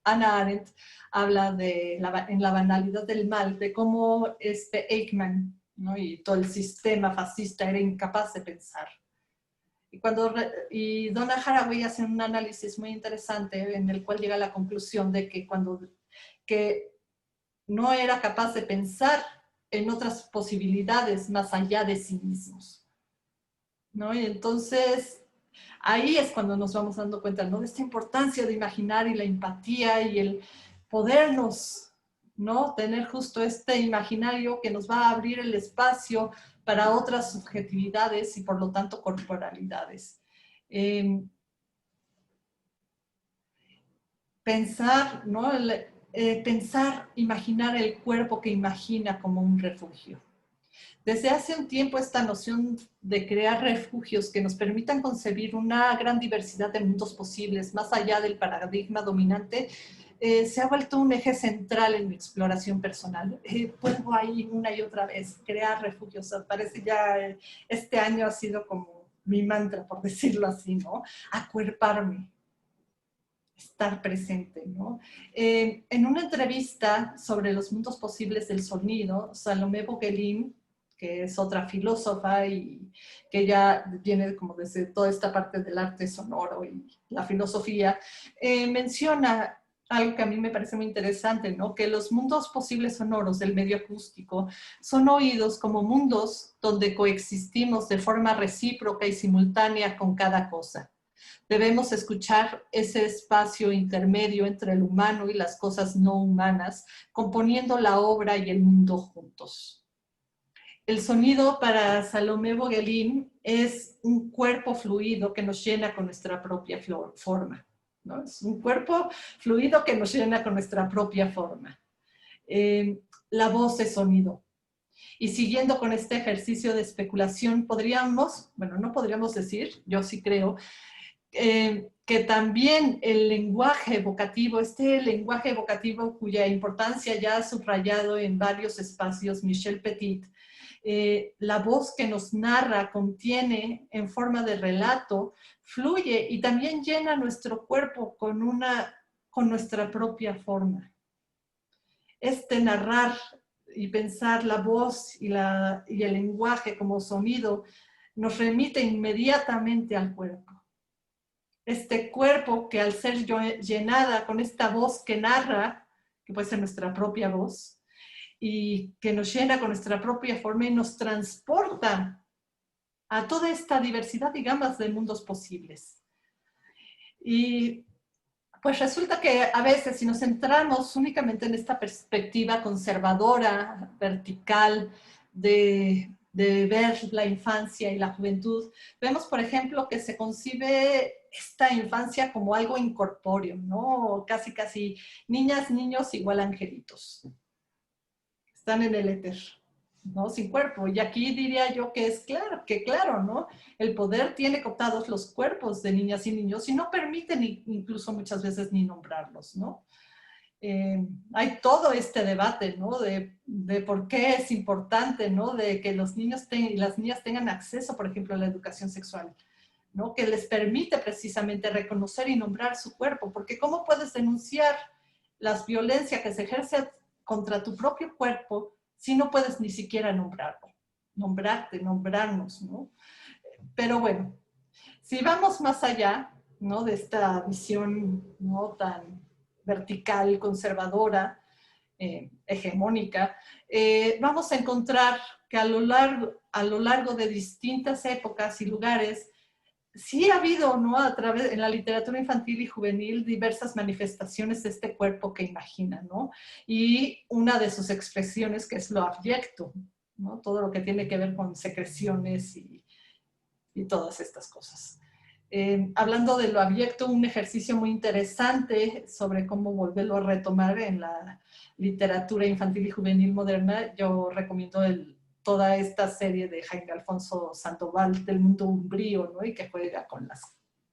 Arendt habla en La banalidad del mal, de cómo Eichmann, ¿no?, y todo el sistema fascista era incapaz de pensar. Y Donna Haraway hace un análisis muy interesante en el cual llega a la conclusión de que no era capaz de pensar en otras posibilidades más allá de sí mismos, ¿no? Y entonces ahí es cuando nos vamos dando cuenta, ¿no?, de esta importancia de imaginar y la empatía y el podernos, ¿no?, tener justo este imaginario que nos va a abrir el espacio para otras subjetividades y por lo tanto corporalidades. Pensar, ¿no?, imaginar el cuerpo que imagina como un refugio. Desde hace un tiempo esta noción de crear refugios que nos permitan concebir una gran diversidad de mundos posibles, más allá del paradigma dominante, se ha vuelto un eje central en mi exploración personal. Vuelvo ahí una y otra vez, crear refugios. Parece ya, este año ha sido como mi mantra, por decirlo así, ¿no? Acuerparme, estar presente, ¿no? En una entrevista sobre los mundos posibles del sonido, Salomé Boghelin, que es otra filósofa y que ya viene como desde toda esta parte del arte sonoro y la filosofía, menciona algo que a mí me parece muy interesante, ¿no?, que los mundos posibles sonoros del medio acústico son oídos como mundos donde coexistimos de forma recíproca y simultánea con cada cosa. Debemos escuchar ese espacio intermedio entre el humano y las cosas no humanas, componiendo la obra y el mundo juntos. El sonido para Salomé Boghelin es un cuerpo fluido que nos llena con nuestra propia forma, ¿no? Es un cuerpo fluido que nos llena con nuestra propia forma. La voz es sonido. Y siguiendo con este ejercicio de especulación, no podríamos decir, yo sí creo, que también el lenguaje evocativo, este lenguaje evocativo cuya importancia ya ha subrayado en varios espacios Michel Petit, la voz que nos narra, contiene en forma de relato, fluye y también llena nuestro cuerpo con nuestra propia forma. Este narrar y pensar la voz y el lenguaje como sonido nos remite inmediatamente al cuerpo. Este cuerpo que al ser llenada con esta voz que narra, que puede ser nuestra propia voz, y que nos llena con nuestra propia forma y nos transporta a toda esta diversidad y gamas de mundos posibles. Y pues resulta que a veces si nos centramos únicamente en esta perspectiva conservadora, vertical, de ver la infancia y la juventud, vemos, por ejemplo, que se concibe esta infancia como algo incorpóreo, ¿no? Casi, casi niñas, niños igual angelitos. Están en el éter, ¿no? Sin cuerpo. Y aquí diría yo que es claro, ¿no? El poder tiene cooptados los cuerpos de niñas y niños y no permiten incluso muchas veces ni nombrarlos, ¿no? Hay todo este debate, ¿no? De por qué es importante, ¿no? De que los niños y las niñas tengan acceso, por ejemplo, a la educación sexual, ¿no? Que les permite precisamente reconocer y nombrar su cuerpo, porque ¿cómo puedes denunciar las violencias que se ejercen contra tu propio cuerpo si no puedes ni siquiera nombrarlo? Nombrarnos, ¿no? Pero bueno, si vamos más allá, ¿no? De esta visión, ¿no? Tan vertical, conservadora, hegemónica, vamos a encontrar que a lo largo de distintas épocas y lugares, sí ha habido, ¿no? En la literatura infantil y juvenil, diversas manifestaciones de este cuerpo que imagina, ¿no? Y una de sus expresiones que es lo abyecto, ¿no? Todo lo que tiene que ver con secreciones y todas estas cosas. Hablando de lo abyecto, un ejercicio muy interesante sobre cómo volverlo a retomar en la literatura infantil y juvenil moderna, yo recomiendo toda esta serie de Jaime Alfonso Sandoval del mundo umbrío, ¿no? Y que juega con las...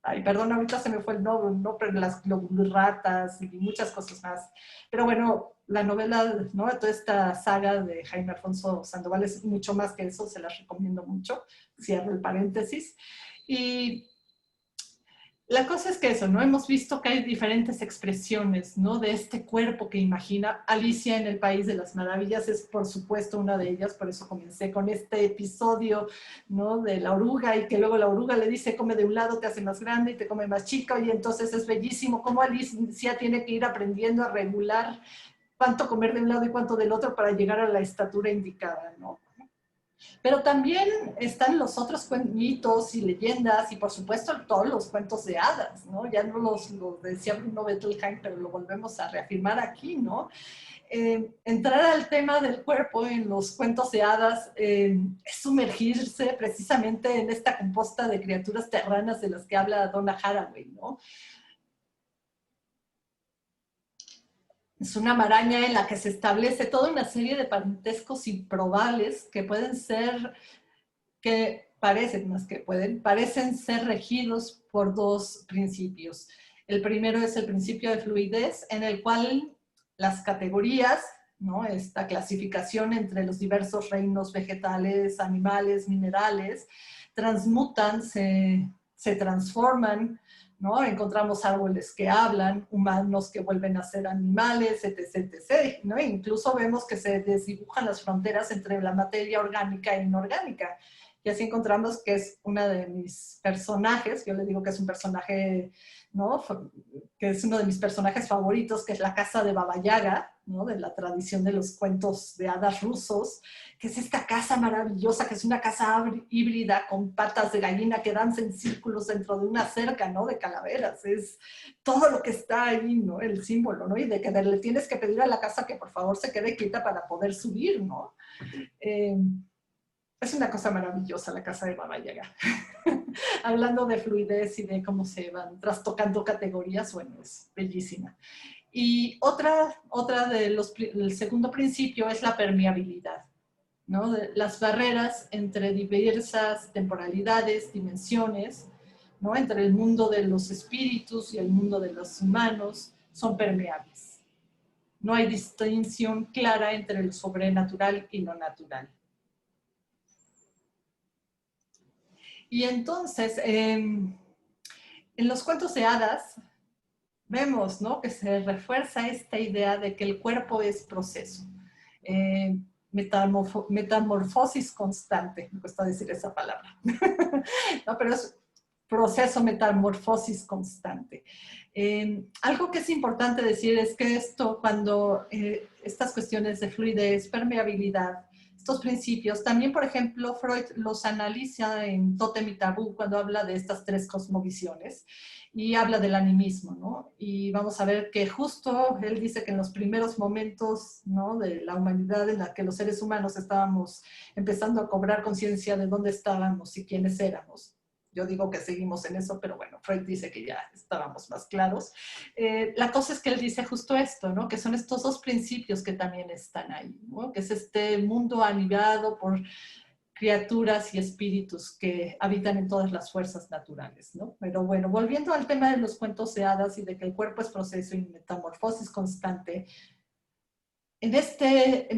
Ay, perdón, ahorita se me fue el nombre, ¿no? Pero las globulratas y muchas cosas más. Pero bueno, la novela, ¿no? Toda esta saga de Jaime Alfonso Sandoval es mucho más que eso, se las recomiendo mucho. Cierro el paréntesis. Y la cosa es que eso, ¿no? Hemos visto que hay diferentes expresiones, ¿no? De este cuerpo que imagina. Alicia en el País de las Maravillas es, por supuesto, una de ellas, por eso comencé con este episodio, ¿no? De la oruga, y que luego la oruga le dice, come de un lado, te hace más grande y te come más chica, y entonces es bellísimo cómo Alicia tiene que ir aprendiendo a regular cuánto comer de un lado y cuánto del otro para llegar a la estatura indicada, ¿no? Pero también están los otros mitos y leyendas y por supuesto todos los cuentos de hadas, ¿no? Ya no los decía Bruno Bettelheim, pero lo volvemos a reafirmar aquí, ¿no? Entrar al tema del cuerpo en los cuentos de hadas es sumergirse precisamente en esta composta de criaturas terranas de las que habla Donna Haraway, ¿no? Es una maraña en la que se establece toda una serie de parentescos improbables que pueden ser, que parecen, más que pueden, parecen ser regidos por dos principios. El primero es el principio de fluidez, en el cual las categorías, ¿no? Esta clasificación entre los diversos reinos vegetales, animales, minerales, transmutan, se transforman, ¿no? Encontramos árboles que hablan, humanos que vuelven a ser animales, etc., etc., ¿no? E incluso vemos que se desdibujan las fronteras entre la materia orgánica e inorgánica. Y así encontramos que es una de mis personajes, yo le digo que es un personaje, ¿no? Que es uno de mis personajes favoritos, que es la casa de Baba Yaga, ¿no? De la tradición de los cuentos de hadas rusos, que es esta casa maravillosa, que es una casa híbrida con patas de gallina que danza en círculos dentro de una cerca, ¿no? De calaveras. Es todo lo que está ahí, ¿no? El símbolo, ¿no? Y de que le tienes que pedir a la casa que por favor se quede quieta para poder subir, ¿no? Es una cosa maravillosa la casa de Baba Yaga. Hablando de fluidez y de cómo se van trastocando categorías, bueno, es bellísima. Y el segundo principio es la permeabilidad, ¿no? Las barreras entre diversas temporalidades, dimensiones, ¿no? Entre el mundo de los espíritus y el mundo de los humanos, son permeables. No hay distinción clara entre lo sobrenatural y lo natural. Y entonces, en los cuentos de hadas, vemos, ¿no? Que se refuerza esta idea de que el cuerpo es proceso. Metamorfosis constante, me cuesta decir esa palabra. No, pero es proceso, metamorfosis constante. Algo que es importante decir es que esto, cuando estas cuestiones de fluidez, permeabilidad, estos principios. También, por ejemplo, Freud los analiza en Tótem y Tabú cuando habla de estas tres cosmovisiones y habla del animismo, ¿no? Y vamos a ver que justo él dice que en los primeros momentos, ¿no?, de la humanidad en la que los seres humanos estábamos empezando a cobrar conciencia de dónde estábamos y quiénes éramos. Yo digo que seguimos en eso, pero bueno, Freud dice que ya estábamos más claros. La cosa es que él dice justo esto, ¿no? Que son estos dos principios que también están ahí, ¿no? Que es este mundo animado por criaturas y espíritus que habitan en todas las fuerzas naturales, ¿no? Pero bueno, volviendo al tema de los cuentos de hadas y de que el cuerpo es proceso y metamorfosis constante, en este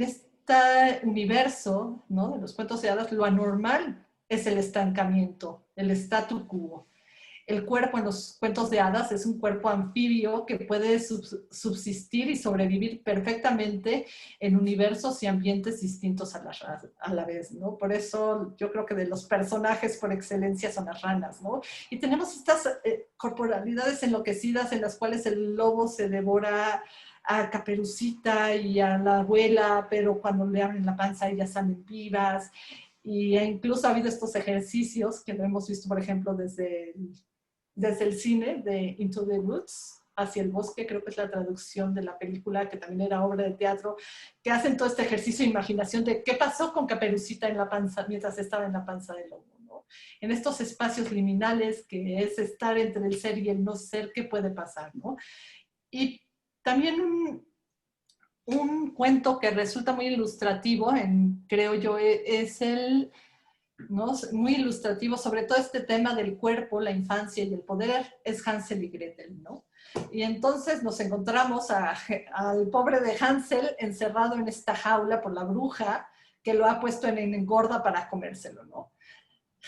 universo, ¿no?, de los cuentos de hadas, lo anormal es el estancamiento, el statu quo. El cuerpo en los cuentos de hadas es un cuerpo anfibio que puede subsistir y sobrevivir perfectamente en universos y ambientes distintos a la vez, ¿no? Por eso yo creo que de los personajes por excelencia son las ranas, ¿no? Y tenemos estas corporalidades enloquecidas en las cuales el lobo se devora a Caperucita y a la abuela, pero cuando le abren la panza ellas salen vivas. Y incluso ha habido estos ejercicios que lo hemos visto, por ejemplo, desde el cine de Into the Woods, hacia el bosque, creo que es la traducción de la película, que también era obra de teatro, que hacen todo este ejercicio de imaginación de qué pasó con Caperucita en la panza, mientras estaba en la panza del lobo, ¿no? En estos espacios liminales, que es estar entre el ser y el no ser, ¿qué puede pasar, no? Y también un cuento que resulta muy ilustrativo, creo yo, es el, ¿no?, muy ilustrativo sobre todo este tema del cuerpo, la infancia y el poder, es Hansel y Gretel, ¿no? Y entonces nos encontramos al pobre de Hansel encerrado en esta jaula por la bruja que lo ha puesto en engorda para comérselo, ¿no?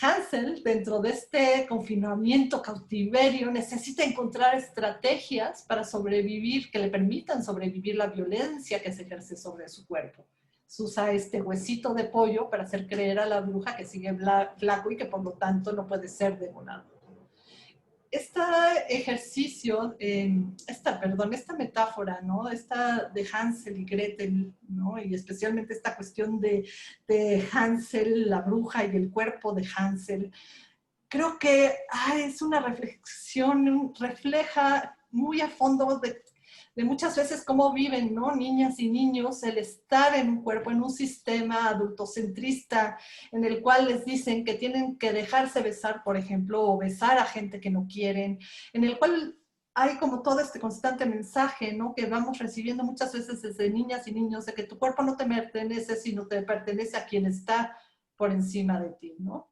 Hansel, dentro de este confinamiento, cautiverio, necesita encontrar estrategias para sobrevivir, que le permitan sobrevivir la violencia que se ejerce sobre su cuerpo. Se usa este huesito de pollo para hacer creer a la bruja que sigue flaco y que por lo tanto no puede ser devorado. Este ejercicio, esta metáfora, ¿no?, esta de Hansel y Gretel, ¿no?, y especialmente esta cuestión de Hansel, la bruja y el cuerpo de Hansel, creo que es una reflexión, refleja muy a fondo de muchas veces cómo viven, ¿no?, niñas y niños el estar en un cuerpo, en un sistema adultocentrista en el cual les dicen que tienen que dejarse besar, por ejemplo, o besar a gente que no quieren, en el cual hay como todo este constante mensaje, ¿no?, que vamos recibiendo muchas veces desde niñas y niños, de que tu cuerpo no te pertenece, sino te pertenece a quien está por encima de ti, ¿no?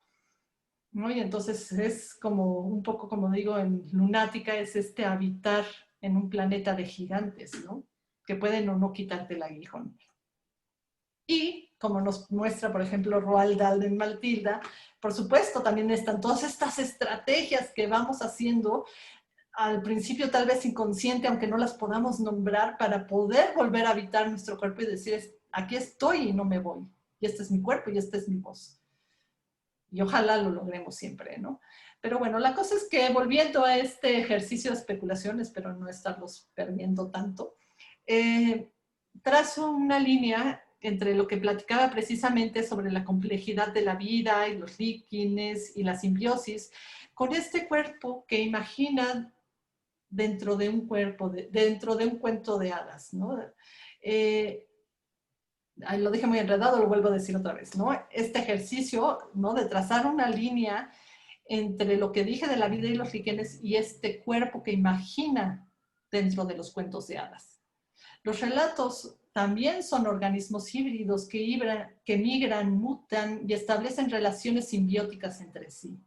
¿No? Y entonces es como, un poco como digo en Lunática, es este habitar en un planeta de gigantes, ¿no?, que pueden o no quitarte el aguijón. Y como nos muestra, por ejemplo, Roald Dahl en Matilda, por supuesto también están todas estas estrategias que vamos haciendo al principio tal vez inconsciente, aunque no las podamos nombrar, para poder volver a habitar nuestro cuerpo y decir, aquí estoy y no me voy. Y este es mi cuerpo y esta es mi voz. Y ojalá lo logremos siempre, ¿no? Pero bueno, la cosa es que volviendo a este ejercicio de especulación, espero no estarlos perdiendo tanto, trazo una línea entre lo que platicaba precisamente sobre la complejidad de la vida y los líquenes y la simbiosis, con este cuerpo que imagina dentro de un cuento de hadas, ¿no? Lo dije muy enredado, lo vuelvo a decir otra vez, ¿no? Este ejercicio, ¿no?, de trazar una línea entre lo que dije de la vida y los líquenes y este cuerpo que imagina dentro de los cuentos de hadas. Los relatos también son organismos híbridos que migran, mutan y establecen relaciones simbióticas entre sí.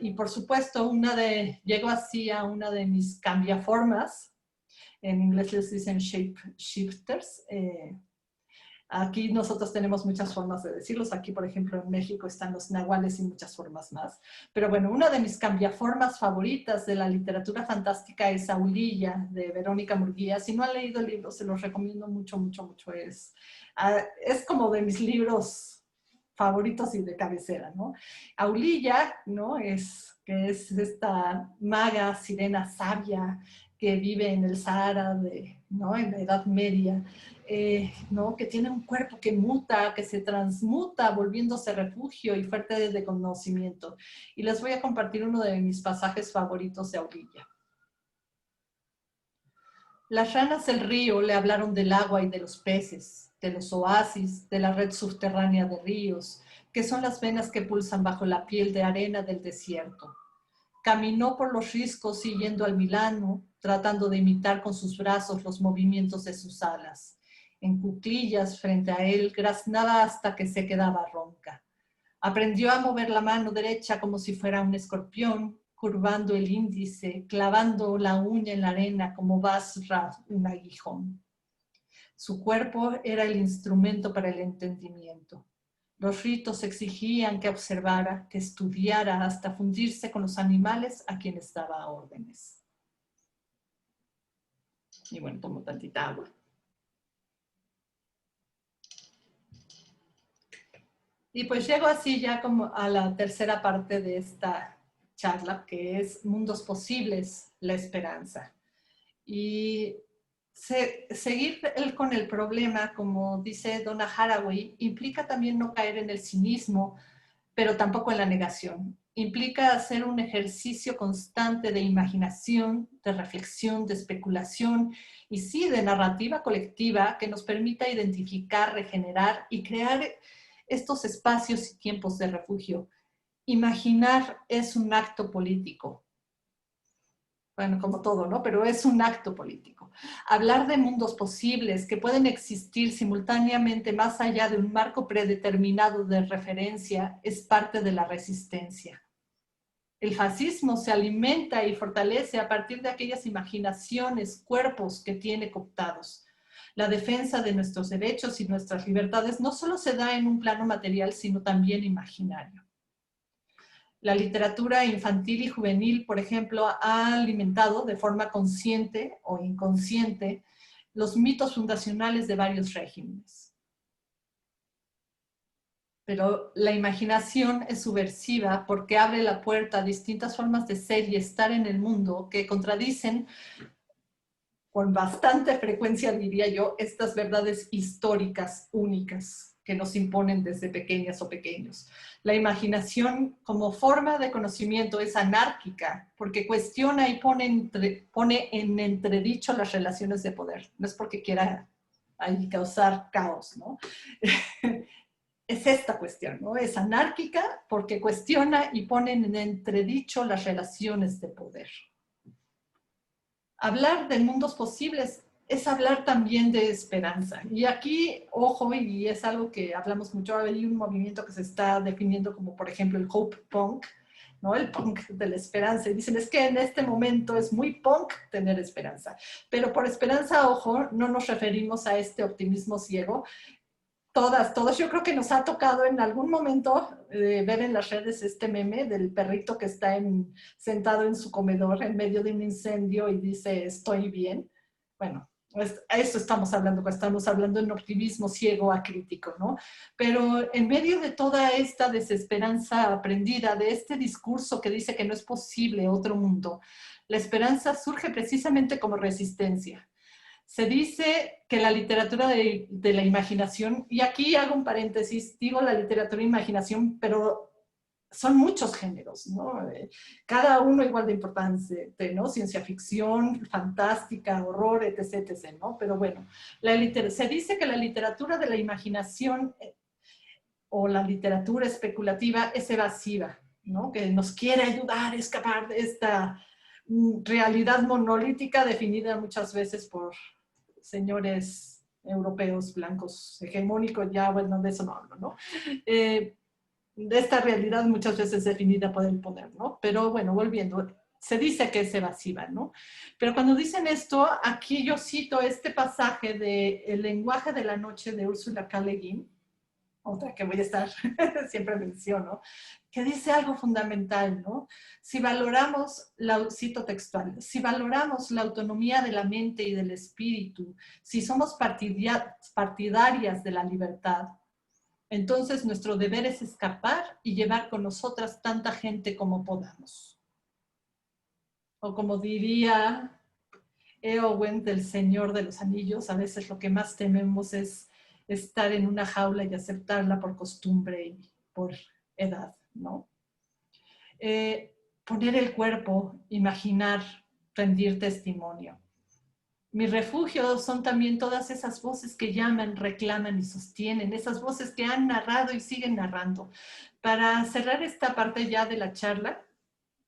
Y por supuesto, llego así a una de mis cambiaformas, en inglés les dicen shape shifters. Aquí nosotros tenemos muchas formas de decirlos. Aquí, por ejemplo, en México están los nahuales y muchas formas más. Pero bueno, una de mis cambiaformas favoritas de la literatura fantástica es Aulilla, de Verónica Murguía. Si no han leído el libro, se los recomiendo mucho, mucho, mucho. Es como de mis libros favoritos y de cabecera, ¿no? Aulilla, ¿no?, que es esta maga, sirena sabia, que vive en el Sahara de ¿no? En la Edad Media, ¿no? Que tiene un cuerpo que muta, que se transmuta, volviéndose refugio y fuente de conocimiento. Y les voy a compartir uno de mis pasajes favoritos de Aurilla. Las ranas del río le hablaron del agua y de los peces, de los oasis, de la red subterránea de ríos, que son las venas que pulsan bajo la piel de arena del desierto. Caminó por los riscos siguiendo al Milano, tratando de imitar con sus brazos los movimientos de sus alas. En cuclillas frente a él, graznaba hasta que se quedaba ronca. Aprendió a mover la mano derecha como si fuera un escorpión, curvando el índice, clavando la uña en la arena como Basra un aguijón. Su cuerpo era el instrumento para el entendimiento. Los ritos exigían que observara, que estudiara hasta fundirse con los animales a quienes daba órdenes. Y bueno, tomo tantita agua. Y pues llego así ya como a la tercera parte de esta charla, que es Mundos Posibles, la esperanza. Y seguir con el problema, como dice Donna Haraway, implica también no caer en el cinismo, pero tampoco en la negación. Implica hacer un ejercicio constante de imaginación, de reflexión, de especulación y sí, de narrativa colectiva que nos permita identificar, regenerar y crear estos espacios y tiempos de refugio. Imaginar es un acto político. Bueno, como todo, ¿no? Pero es un acto político. Hablar de mundos posibles que pueden existir simultáneamente más allá de un marco predeterminado de referencia es parte de la resistencia. El fascismo se alimenta y fortalece a partir de aquellas imaginaciones, cuerpos que tiene cooptados. La defensa de nuestros derechos y nuestras libertades no solo se da en un plano material, sino también imaginario. La literatura infantil y juvenil, por ejemplo, ha alimentado de forma consciente o inconsciente los mitos fundacionales de varios regímenes. Pero la imaginación es subversiva porque abre la puerta a distintas formas de ser y estar en el mundo que contradicen con bastante frecuencia, diría yo, estas verdades históricas únicas que nos imponen desde pequeñas o pequeños. La imaginación como forma de conocimiento es anárquica porque cuestiona y pone en entredicho las relaciones de poder. No es porque quiera ahí causar caos, ¿no? Es esta cuestión, ¿no? Es anárquica porque cuestiona y pone en entredicho las relaciones de poder. Hablar de mundos posibles es hablar también de esperanza. Y aquí, ojo, y es algo que hablamos mucho, hay un movimiento que se está definiendo como, por ejemplo, el hope punk, ¿no? El punk de la esperanza. Y dicen, es que en este momento es muy punk tener esperanza. Pero por esperanza, ojo, no nos referimos a este optimismo ciego. Todos, yo creo que nos ha tocado en algún momento ver en las redes este meme del perrito que está sentado en su comedor en medio de un incendio y dice, estoy bien. Bueno, a eso estamos hablando en optimismo ciego acrítico, ¿no? Pero en medio de toda esta desesperanza aprendida, de este discurso que dice que no es posible otro mundo, la esperanza surge precisamente como resistencia. Se dice que la literatura de la imaginación, y aquí hago un paréntesis, digo la literatura de imaginación, pero son muchos géneros, ¿no? Cada uno igual de importante, ¿no? Ciencia ficción, fantástica, horror, etc., etc., ¿no? Pero bueno, se dice que la literatura de la imaginación o la literatura especulativa es evasiva, ¿no? Que nos quiere ayudar a escapar de esta realidad monolítica definida muchas veces por señores europeos blancos hegemónicos, ya, bueno, de eso no hablo, ¿no? De esta realidad muchas veces definida por el poder, ¿no? Pero bueno, volviendo, se dice que es evasiva, ¿no? Pero cuando dicen esto, aquí yo cito este pasaje de El lenguaje de la noche de Ursula K. Le Guin, otra que voy a estar, siempre menciono, que dice algo fundamental, ¿no? Si valoramos, cito textual, si valoramos la autonomía de la mente y del espíritu, si somos partidarias de la libertad, entonces nuestro deber es escapar y llevar con nosotras tanta gente como podamos. O como diría Éowyn del Señor de los Anillos, a veces lo que más tememos es estar en una jaula y aceptarla por costumbre y por edad, ¿no? Poner el cuerpo, imaginar, rendir testimonio. Mi refugio son también todas esas voces que llaman, reclaman y sostienen, esas voces que han narrado y siguen narrando. Para cerrar esta parte ya de la charla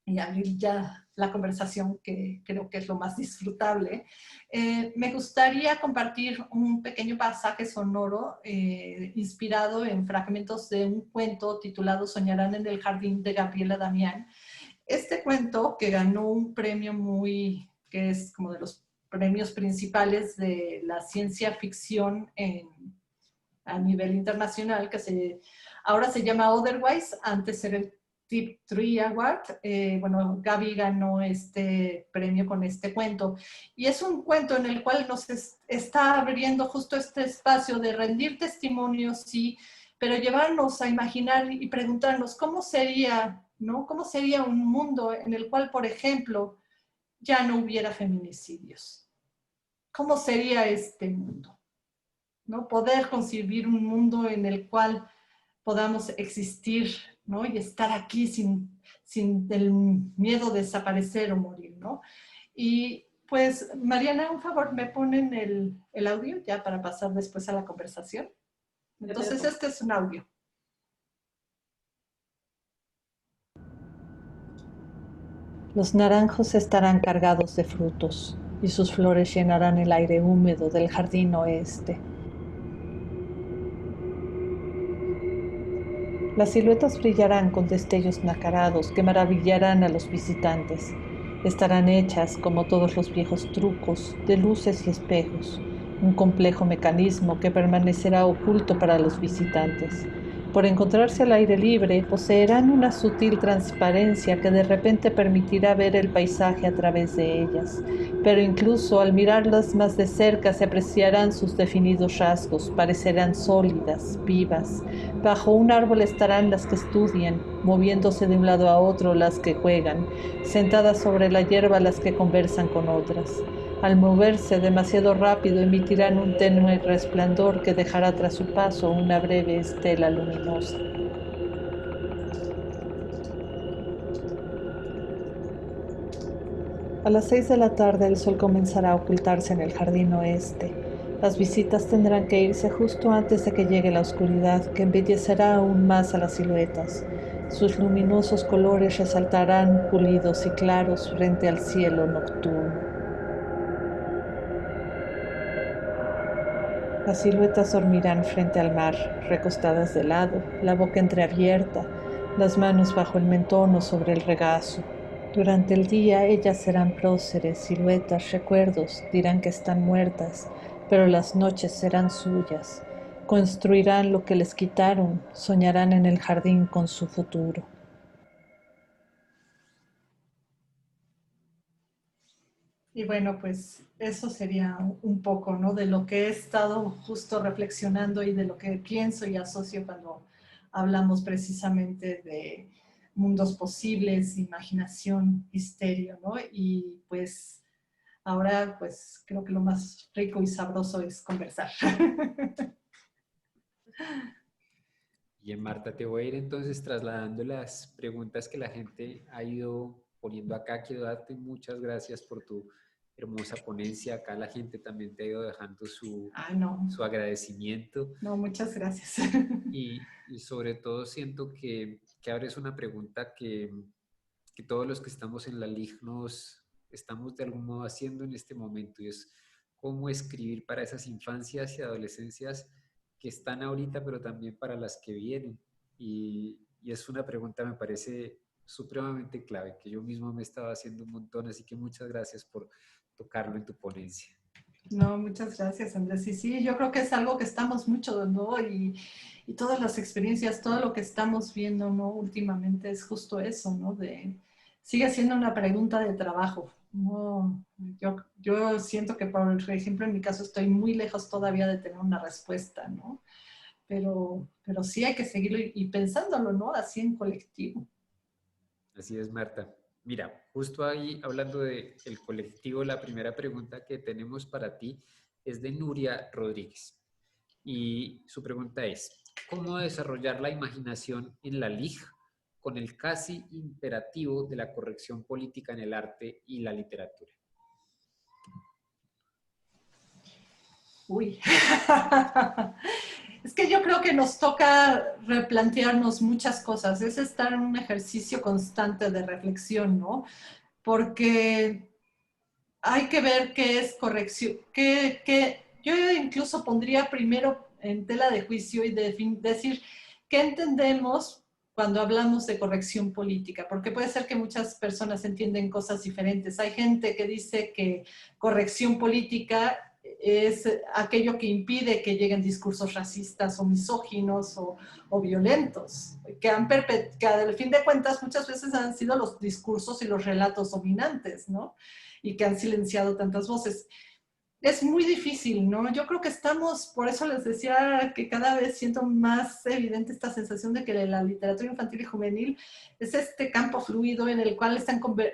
y abrir ya la conversación, que creo que es lo más disfrutable, me gustaría compartir un pequeño pasaje sonoro inspirado en fragmentos de un cuento titulado Soñarán en el jardín, de Gabriela Damián. Este cuento, que ganó un premio que es como de los premios principales de la ciencia ficción a nivel internacional, ahora se llama Otherwise, antes era el Tip Tree Award. Bueno, Gaby ganó este premio con este cuento. Y es un cuento en el cual nos está abriendo justo este espacio de rendir testimonios, sí, pero llevarnos a imaginar y preguntarnos cómo sería, ¿no? ¿Cómo sería un mundo en el cual, por ejemplo, ya no hubiera feminicidios? ¿Cómo sería este mundo? ¿No? Poder concebir un mundo en el cual podamos existir, ¿no? Y estar aquí sin el miedo de desaparecer o morir, ¿no? Y pues, Mariana, un favor, ¿me ponen el audio ya para pasar después a la conversación? Entonces, este es un audio. Los naranjos estarán cargados de frutos, y sus flores llenarán el aire húmedo del jardín oeste. Las siluetas brillarán con destellos nacarados que maravillarán a los visitantes. Estarán hechas, como todos los viejos trucos, de luces y espejos, un complejo mecanismo que permanecerá oculto para los visitantes. Por encontrarse al aire libre, poseerán una sutil transparencia que de repente permitirá ver el paisaje a través de ellas, pero incluso al mirarlas más de cerca se apreciarán sus definidos rasgos, parecerán sólidas, vivas. Bajo un árbol estarán las que estudian, moviéndose de un lado a otro las que juegan, sentadas sobre la hierba las que conversan con otras. Al moverse demasiado rápido emitirán un tenue resplandor que dejará tras su paso una breve estela luminosa. A las 6 de la tarde el sol comenzará a ocultarse en el jardín oeste. Las visitas tendrán que irse justo antes de que llegue la oscuridad, que embellecerá aún más a las siluetas. Sus luminosos colores resaltarán pulidos y claros frente al cielo nocturno. Las siluetas dormirán frente al mar, recostadas de lado, la boca entreabierta, las manos bajo el mentón o sobre el regazo. Durante el día ellas serán próceres, siluetas, recuerdos, dirán que están muertas, pero las noches serán suyas. Construirán lo que les quitaron, soñarán en el jardín con su futuro. Y bueno, pues eso sería un poco, ¿no? De lo que he estado justo reflexionando y de lo que pienso y asocio cuando hablamos precisamente de mundos posibles, imaginación, misterio, ¿no? Y pues ahora, pues creo que lo más rico y sabroso es conversar. Bien, Marta, te voy a ir entonces trasladando las preguntas que la gente ha ido poniendo acá. Quiero darte muchas gracias por tu hermosa ponencia. Acá la gente también te ha ido dejando su agradecimiento. No, muchas gracias. Y sobre todo siento que abres una pregunta que todos los que estamos en la LIG nos estamos de algún modo haciendo en este momento, y es cómo escribir para esas infancias y adolescencias que están ahorita, pero también para las que vienen. Y es una pregunta, me parece supremamente clave, que yo mismo me estaba haciendo un montón, así que muchas gracias por tocarlo en tu ponencia. No, muchas gracias, Andrés. Y sí, yo creo que es algo que estamos mucho, ¿no? Y todas las experiencias, todo lo que estamos viendo, ¿no? Últimamente es justo eso, ¿no? Sigue siendo una pregunta de trabajo, ¿no? Yo siento que, por ejemplo, en mi caso estoy muy lejos todavía de tener una respuesta, ¿no? Pero sí hay que seguirlo y pensándolo, ¿no? Así en colectivo. Así es, Marta. Mira, justo ahí hablando del colectivo, la primera pregunta que tenemos para ti es de Nuria Rodríguez. Y su pregunta es, ¿cómo desarrollar la imaginación en la LIG con el casi imperativo de la corrección política en el arte y la literatura? Uy. Es que yo creo que nos toca replantearnos muchas cosas. Es estar en un ejercicio constante de reflexión, ¿no? Porque hay que ver qué es corrección, yo incluso pondría primero en tela de juicio y decir qué entendemos cuando hablamos de corrección política, porque puede ser que muchas personas entienden cosas diferentes. Hay gente que dice que corrección política es aquello que impide que lleguen discursos racistas o misóginos o violentos, que al fin de cuentas muchas veces han sido los discursos y los relatos dominantes, ¿no? Y que han silenciado tantas voces. Es muy difícil, ¿no? Yo creo que estamos, por eso les decía que cada vez siento más evidente esta sensación de que la literatura infantil y juvenil es este campo fluido en el cual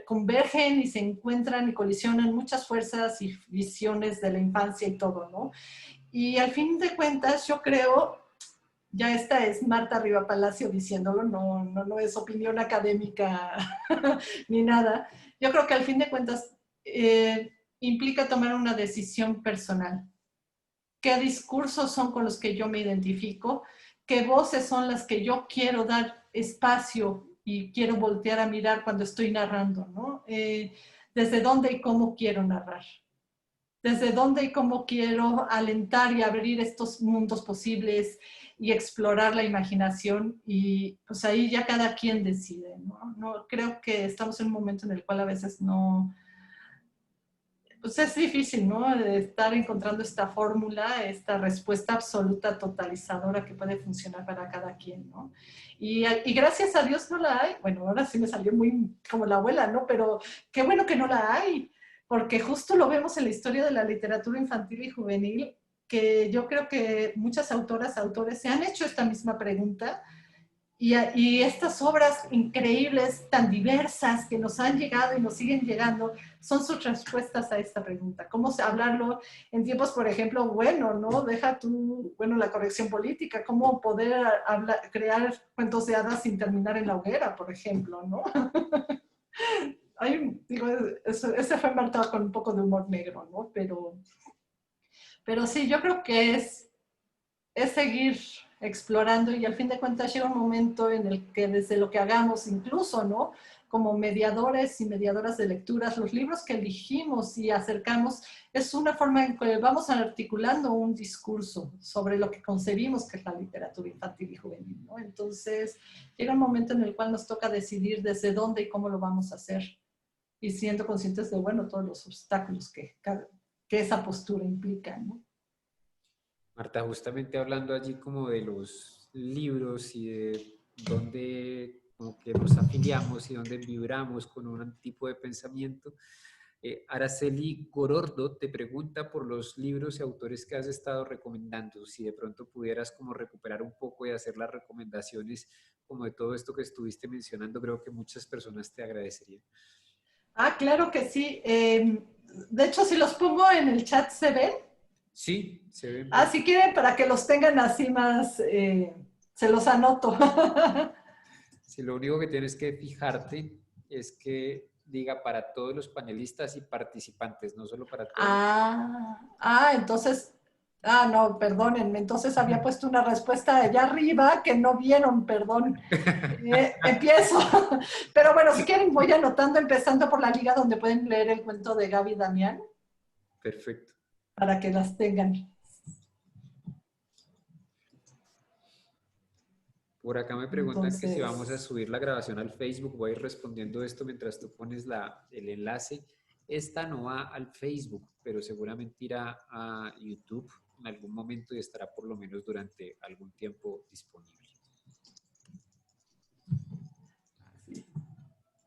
convergen y se encuentran y colisionan muchas fuerzas y visiones de la infancia y todo, ¿no? Y al fin de cuentas, yo creo, ya esta es Marta Riva Palacio diciéndolo, no es opinión académica ni nada. Yo creo que al fin de cuentas implica tomar una decisión personal. ¿Qué discursos son con los que yo me identifico? ¿Qué voces son las que yo quiero dar espacio y quiero voltear a mirar cuando estoy narrando, ¿no? ¿Desde dónde y cómo quiero narrar? ¿Desde dónde y cómo quiero alentar y abrir estos mundos posibles y explorar la imaginación? Y pues ahí ya cada quien decide, ¿no? No, creo que estamos en un momento en el cual a veces no, pues es difícil, ¿no? De estar encontrando esta fórmula, esta respuesta absoluta, totalizadora que puede funcionar para cada quien, ¿no? Y gracias a Dios no la hay. Bueno, ahora sí me salió muy como la abuela, ¿no? Pero qué bueno que no la hay, porque justo lo vemos en la historia de la literatura infantil y juvenil, que yo creo que muchas autoras, autores se han hecho esta misma pregunta y estas obras increíbles, tan diversas, que nos han llegado y nos siguen llegando, son sus respuestas a esta pregunta. ¿Cómo hablarlo en tiempos, por ejemplo, bueno, ¿no? Deja tú, bueno, la corrección política, cómo poder crear cuentos de hadas sin terminar en la hoguera, por ejemplo, ¿no? Digo, ese fue marcado con un poco de humor negro, ¿no? Pero sí, yo creo que es seguir explorando y al fin de cuentas llega un momento en el que desde lo que hagamos incluso, ¿no? Como mediadores y mediadoras de lecturas, los libros que elegimos y acercamos es una forma en que vamos articulando un discurso sobre lo que concebimos que es la literatura infantil y juvenil, ¿no? Entonces llega un momento en el cual nos toca decidir desde dónde y cómo lo vamos a hacer y siendo conscientes de, bueno, todos los obstáculos que esa postura implica, ¿no? Marta, justamente hablando allí como de los libros y de dónde como que nos afiliamos y dónde vibramos con un tipo de pensamiento, Araceli Gorordo te pregunta por los libros y autores que has estado recomendando, si de pronto pudieras como recuperar un poco y hacer las recomendaciones como de todo esto que estuviste mencionando, creo que muchas personas te agradecerían. Ah, claro que sí. De hecho, si los pongo en el chat, ¿se ven? Sí, se ven Ah, bien. si quieren, para que los tengan así más, se los anoto. Si lo único que tienes que fijarte es que diga para todos los panelistas y participantes, no solo para todos los... Entonces, no, perdónenme, entonces había puesto una respuesta allá arriba que no vieron, perdón. Empiezo. Pero bueno, si quieren, voy anotando, empezando por la liga donde pueden leer el cuento de Gaby Damián. Perfecto. Para que las tengan. Por acá me preguntan que si vamos a subir la grabación al Facebook. Voy a ir respondiendo esto mientras tú pones el enlace. Esta no va al Facebook, pero seguramente irá a YouTube en algún momento y estará por lo menos durante algún tiempo disponible.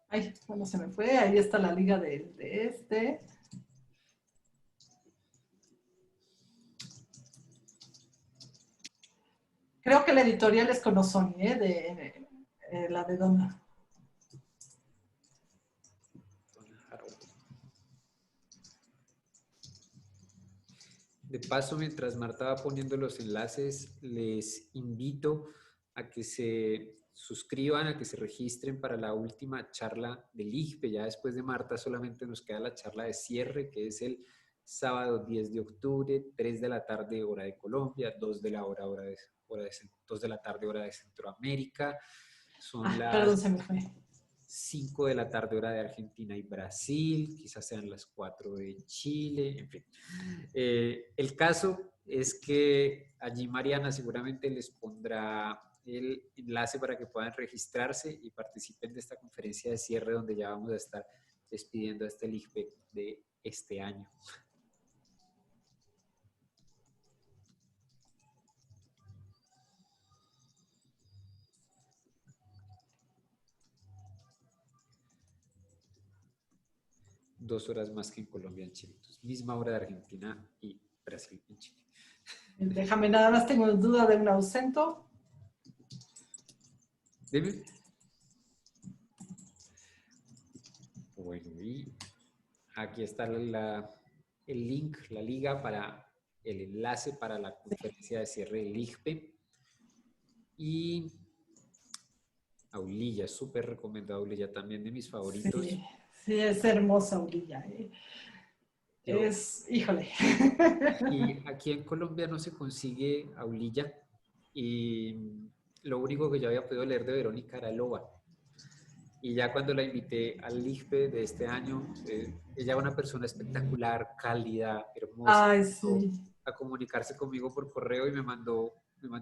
Ay, bueno, se me fue. Ahí está la liga de este. Creo que la editorial es Conosoni, la de Donna. De paso, mientras Marta va poniendo los enlaces, les invito a que se suscriban, a que se registren para la última charla del IGPE. Ya después de Marta solamente nos queda la charla de cierre, que es el sábado 10 de octubre, 3 de la tarde, hora de Colombia, 2 de la, hora 2 de la tarde, hora de Centroamérica. Son Perdón, las se me fue. 5 de la tarde, hora de Argentina y Brasil, quizás sean las 4 de Chile, en fin. El caso es que allí Mariana seguramente les pondrá el enlace para que puedan registrarse y participen de esta conferencia de cierre donde ya vamos a estar despidiendo a este LIGPE de este año. Dos horas más que en Colombia, en Chile. Entonces, misma hora de Argentina y Brasil en Chile. Déjame, nada más tengo duda de un ausento. Dime. Bueno, y aquí está el link, la liga para el enlace para la conferencia de cierre del IGPE. Y Aulilla, súper recomendado Aulilla, también de mis favoritos. Sí, sí, es hermosa Aulilla. Híjole. Y aquí en Colombia no se consigue Aulilla. Y lo único que yo había podido leer de Verónica era Loba. Y ya cuando la invité al IGPE de este año, ella es una persona espectacular, cálida, hermosa. Ay, sí. A comunicarse conmigo por correo y me mandó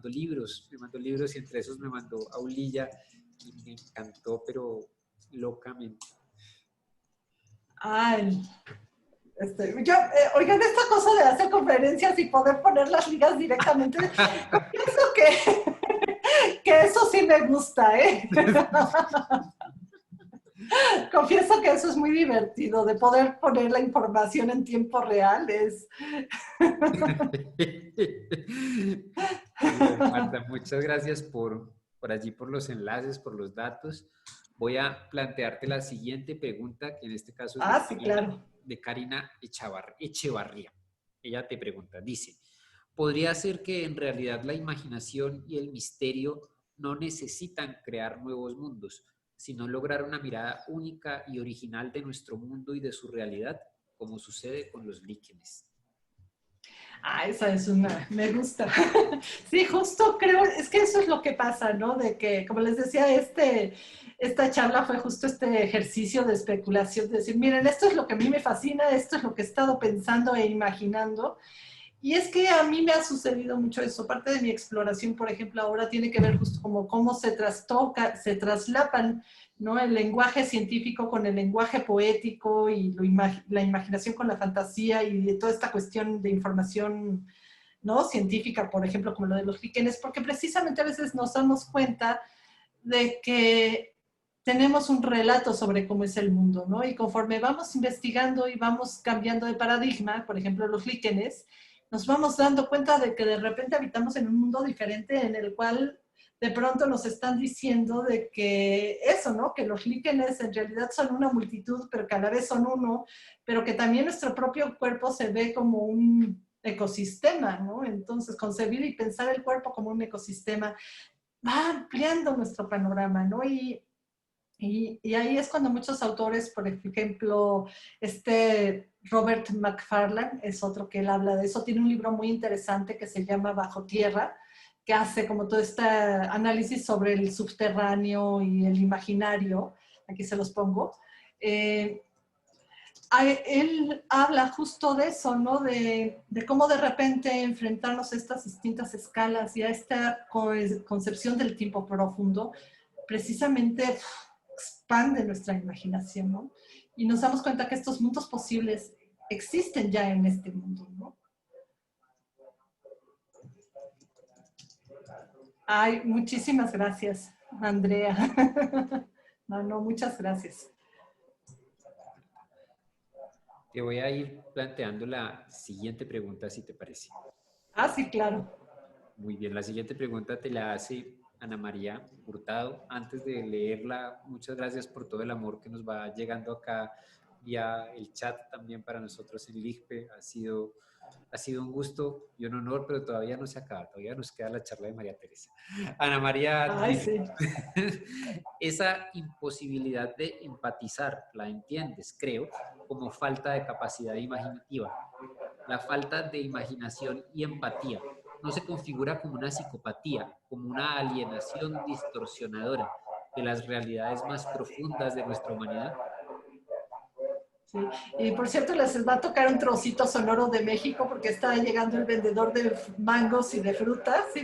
libros y entre esos me mandó Aulilla y me encantó, pero locamente. Ay, oigan, esta cosa de hacer conferencias y poder poner las ligas directamente, pienso que eso sí me gusta, ¿eh? Confieso que eso es muy divertido, de poder poner la información en tiempo real. Marta, muchas gracias por allí, por los enlaces, por los datos. Voy a plantearte la siguiente pregunta, que en este caso es Sí, claro. de Karina Echevarría. Ella te pregunta, dice, ¿podría ser que en realidad la imaginación y el misterio no necesitan crear nuevos mundos, sino lograr una mirada única y original de nuestro mundo y de su realidad, como sucede con los líquenes? Esa es me gusta. Sí, justo creo, es que eso es lo que pasa, ¿no? De que, como les decía, esta charla fue justo este ejercicio de especulación, de decir, miren, esto es lo que a mí me fascina, esto es lo que he estado pensando e imaginando. Y es que a mí me ha sucedido mucho eso. Parte de mi exploración, por ejemplo, ahora tiene que ver justo como cómo se traslapan, ¿no? El lenguaje científico con el lenguaje poético y la imaginación con la fantasía y toda esta cuestión de información, ¿no? Científica, por ejemplo, como lo de los líquenes, porque precisamente a veces nos damos cuenta de que tenemos un relato sobre cómo es el mundo, ¿no? Y conforme vamos investigando y vamos cambiando de paradigma, por ejemplo, los líquenes, nos vamos dando cuenta de que de repente habitamos en un mundo diferente en el cual de pronto nos están diciendo de que eso, ¿no? Que los líquenes en realidad son una multitud, pero que a la vez son uno, pero que también nuestro propio cuerpo se ve como un ecosistema, ¿no? Entonces, concebir y pensar el cuerpo como un ecosistema va ampliando nuestro panorama, ¿no? Y ahí es cuando muchos autores, por ejemplo, Robert McFarlane es otro que él habla de eso, tiene un libro muy interesante que se llama Bajo Tierra, que hace como todo este análisis sobre el subterráneo y el imaginario, aquí se los pongo. Él habla justo de eso, ¿no? De cómo de repente enfrentarnos a estas distintas escalas y a esta concepción del tiempo profundo, precisamente expande nuestra imaginación, ¿no? Y nos damos cuenta que estos mundos posibles existen ya en este mundo, ¿no? Ay, muchísimas gracias, Andrea. No, muchas gracias. Te voy a ir planteando la siguiente pregunta, si te parece. Sí, claro. Muy bien, la siguiente pregunta te la hace Ana María Hurtado. Antes de leerla, muchas gracias por todo el amor que nos va llegando acá vía el chat también para nosotros en LIGPE. Ha sido Ha sido un gusto y un honor, pero todavía no se acaba, todavía nos queda la charla de María Teresa. Ana María, Ay, sí. esa imposibilidad de empatizar, la entiendes, creo, como falta de capacidad imaginativa. La falta de imaginación y empatía no se configura como una psicopatía, como una alienación distorsionadora de las realidades más profundas de nuestra humanidad. Sí. Y por cierto, les va a tocar un trocito sonoro de México porque está llegando el vendedor de mangos y de frutas. Y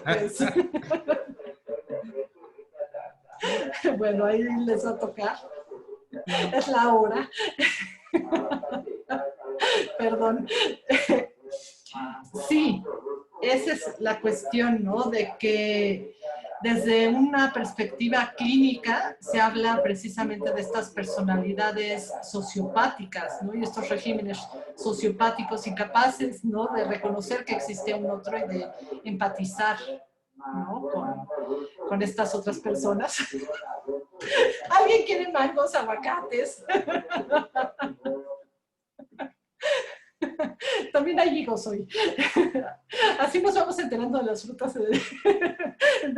pues, bueno, ahí les va a tocar. Es la hora. Perdón. Sí, esa es la cuestión, ¿no? De que desde una perspectiva clínica se habla precisamente de estas personalidades sociopáticas, ¿no? Y estos regímenes sociopáticos incapaces, ¿no? De reconocer que existe un otro y de empatizar, ¿no? Con estas otras personas. ¿Alguien quiere mangos, aguacates? También hay higos hoy. Así nos vamos enterando de las frutas de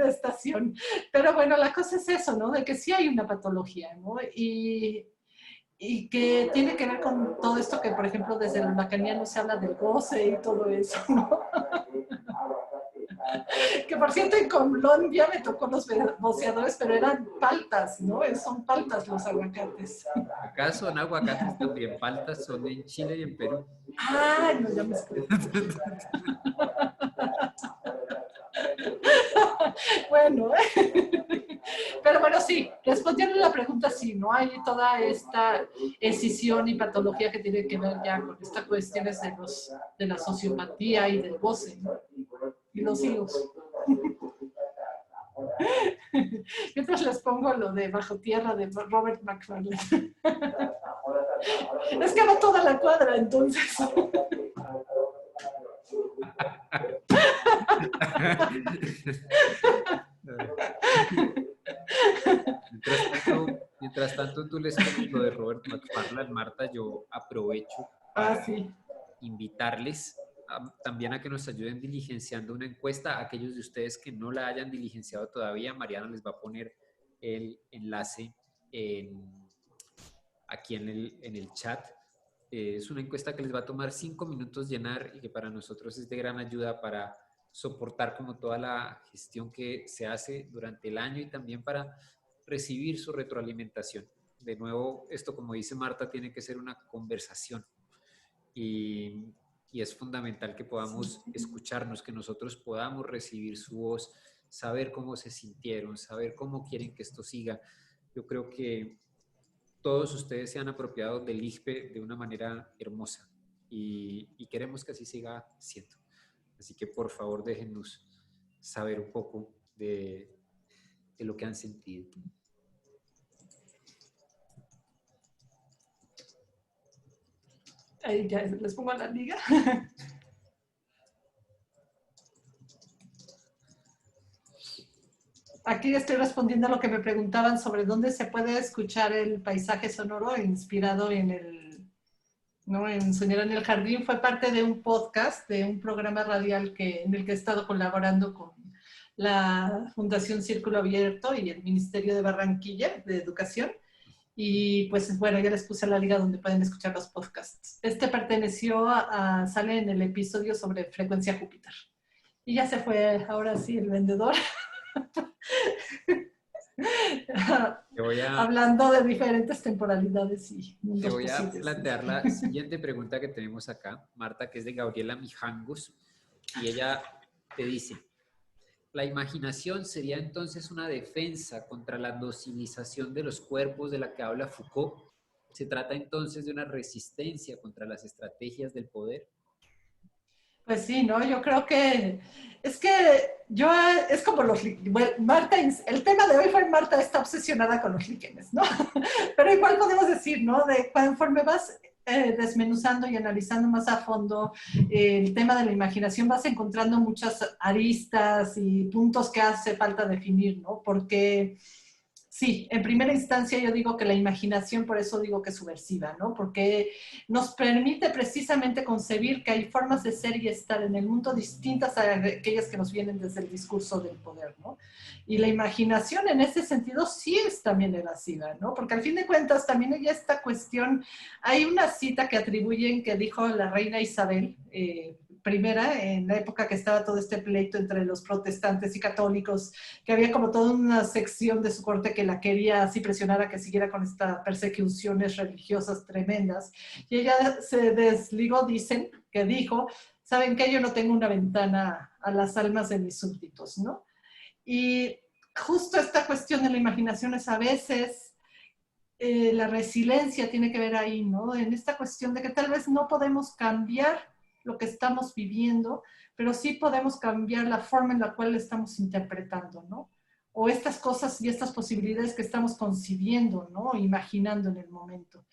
estación. Pero bueno, la cosa es eso, ¿no? De que sí hay una patología, ¿no? Y que tiene que ver con todo esto que, por ejemplo, desde el lacaniano se habla del goce y todo eso, ¿no? Que por cierto en Colombia me tocó los boceadores, pero eran paltas, ¿no? Son paltas los aguacates. Acá son aguacates también, paltas son en Chile y en Perú. Ay, no, ya me estoy. Bueno, pero bueno, sí, respondiendo a la pregunta, sí, ¿no? Hay toda esta escisión y patología que tiene que ver ya con estas cuestiones de la sociopatía y del goce, ¿no? Y los higos. Mientras les pongo lo de Bajo Tierra de Robert McFarlane. Es que va toda la cuadra, entonces. Mientras tanto, tú les pones lo de Robert McFarlane, Marta, yo aprovecho para invitarles también a que nos ayuden diligenciando una encuesta. Aquellos de ustedes que no la hayan diligenciado todavía, Mariana les va a poner el enlace aquí en el chat. Es una encuesta que les va a tomar 5 minutos llenar y que para nosotros es de gran ayuda para soportar como toda la gestión que se hace durante el año y también para recibir su retroalimentación. De nuevo, esto, como dice Marta, tiene que ser una conversación y es fundamental que podamos escucharnos, que nosotros podamos recibir su voz, saber cómo se sintieron, saber cómo quieren que esto siga. Yo creo que todos ustedes se han apropiado del IGPE de una manera hermosa y queremos que así siga siendo. Así que por favor déjennos saber un poco de lo que han sentido. Ahí ya les pongo a la liga. Aquí estoy respondiendo a lo que me preguntaban sobre dónde se puede escuchar el paisaje sonoro inspirado en Soñar en el Jardín. Fue parte de un podcast, de un programa radial en el que he estado colaborando con la Fundación Círculo Abierto y el Ministerio de Barranquilla de Educación. Y pues bueno, ya les puse la liga donde pueden escuchar los podcasts. Sale en el episodio sobre frecuencia Júpiter. Y ya se fue, ahora sí, el vendedor. Hablando de diferentes temporalidades y mundos te voy a posibles. plantear la siguiente pregunta que tenemos acá, Marta, que es de Gabriela Mijangos, y ella te dice: ¿la imaginación sería entonces una defensa contra la docilización de los cuerpos de la que habla Foucault? ¿Se trata entonces de una resistencia contra las estrategias del poder? Pues sí, ¿no? Yo creo que es como Marta, el tema de hoy fue Marta está obsesionada con los líquenes, ¿no? Pero igual podemos decir, ¿no? Conforme vas desmenuzando y analizando más a fondo el tema de la imaginación, vas encontrando muchas aristas y puntos que hace falta definir, ¿no? Porque sí, en primera instancia yo digo que la imaginación, por eso digo que es subversiva, ¿no? Porque nos permite precisamente concebir que hay formas de ser y estar en el mundo distintas a aquellas que nos vienen desde el discurso del poder, ¿no? Y la imaginación en ese sentido sí es también evasiva, ¿no? Porque al fin de cuentas también hay esta cuestión, hay una cita que atribuyen que dijo la reina Isabel, primera, en la época que estaba todo este pleito entre los protestantes y católicos, que había como toda una sección de su corte que la quería así presionar a que siguiera con estas persecuciones religiosas tremendas. Y ella se desligó, dicen, que dijo, ¿saben qué? Yo no tengo una ventana a las almas de mis súbditos, ¿no? Y justo esta cuestión de la imaginación es a veces... la resiliencia tiene que ver ahí, ¿no? En esta cuestión de que tal vez no podemos cambiar lo que estamos viviendo, pero sí podemos cambiar la forma en la cual lo estamos interpretando, ¿no? O estas cosas y estas posibilidades que estamos concibiendo, ¿no? Imaginando en el momento.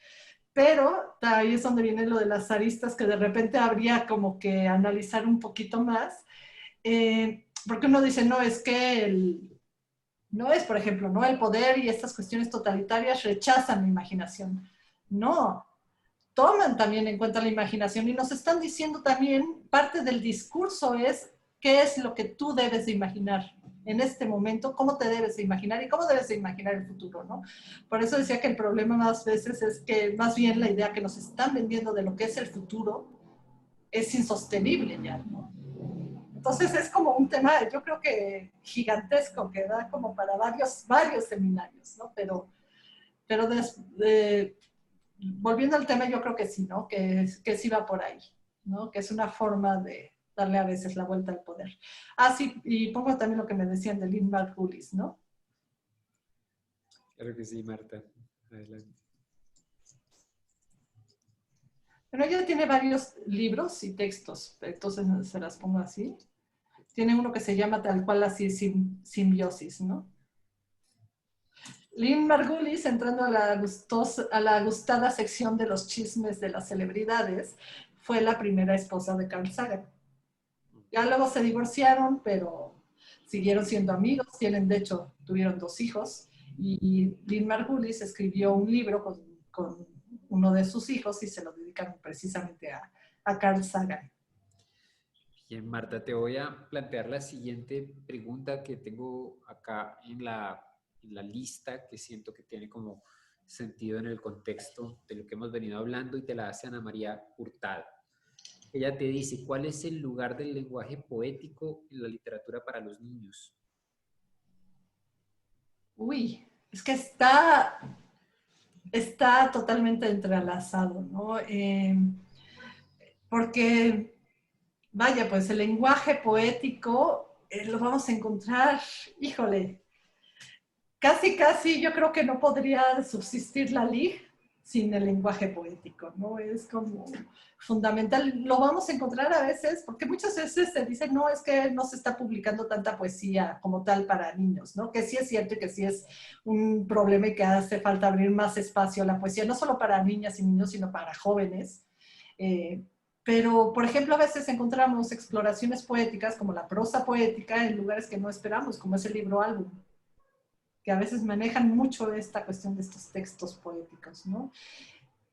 Pero ahí es donde viene lo de las aristas que de repente habría como que analizar un poquito más, porque uno dice, no, es que no es, por ejemplo, ¿no? El poder y estas cuestiones totalitarias rechazan la imaginación. No, toman también en cuenta la imaginación y nos están diciendo también, parte del discurso es qué es lo que tú debes de imaginar en este momento, cómo te debes de imaginar y cómo debes de imaginar el futuro, ¿no? Por eso decía que el problema más veces es que más bien la idea que nos están vendiendo de lo que es el futuro es insostenible ya, ¿no? Entonces es como un tema, yo creo que gigantesco, que da como para varios seminarios, ¿no? Pero volviendo al tema, yo creo que sí, ¿no? Que sí va por ahí, ¿no? Que es una forma de darle a veces la vuelta al poder. Ah, sí, y pongo también lo que me decían de Lynn Margulis, ¿no? Claro que sí, Marta. Adelante. Bueno, ella tiene varios libros y textos, entonces se las pongo así. Tiene uno que se llama tal cual así, Simbiosis, ¿no? Lynn Margulis, entrando a la gustada sección de los chismes de las celebridades, fue la primera esposa de Carl Sagan. Ya luego se divorciaron, pero siguieron siendo amigos, de hecho, tuvieron 2 hijos, y Lynn Margulis escribió un libro con uno de sus hijos y se lo dedicaron precisamente a Carl Sagan. Bien, Marta, te voy a plantear la siguiente pregunta que tengo acá en la lista, que siento que tiene como sentido en el contexto de lo que hemos venido hablando, y te la hace Ana María Hurtado. Ella te dice, ¿cuál es el lugar del lenguaje poético en la literatura para los niños? Uy, es que está totalmente entrelazado, ¿no? Porque, vaya, pues el lenguaje poético lo vamos a encontrar, híjole, casi yo creo que no podría subsistir la LIG sin el lenguaje poético, ¿no? Es como fundamental. Lo vamos a encontrar a veces, porque muchas veces se dice, no, es que no se está publicando tanta poesía como tal para niños, ¿no? Que sí es cierto y que sí es un problema y que hace falta abrir más espacio a la poesía, no solo para niñas y niños, sino para jóvenes. Pero, por ejemplo, a veces encontramos exploraciones poéticas como la prosa poética en lugares que no esperamos, como es el libro álbum, que a veces manejan mucho esta cuestión de estos textos poéticos, ¿no?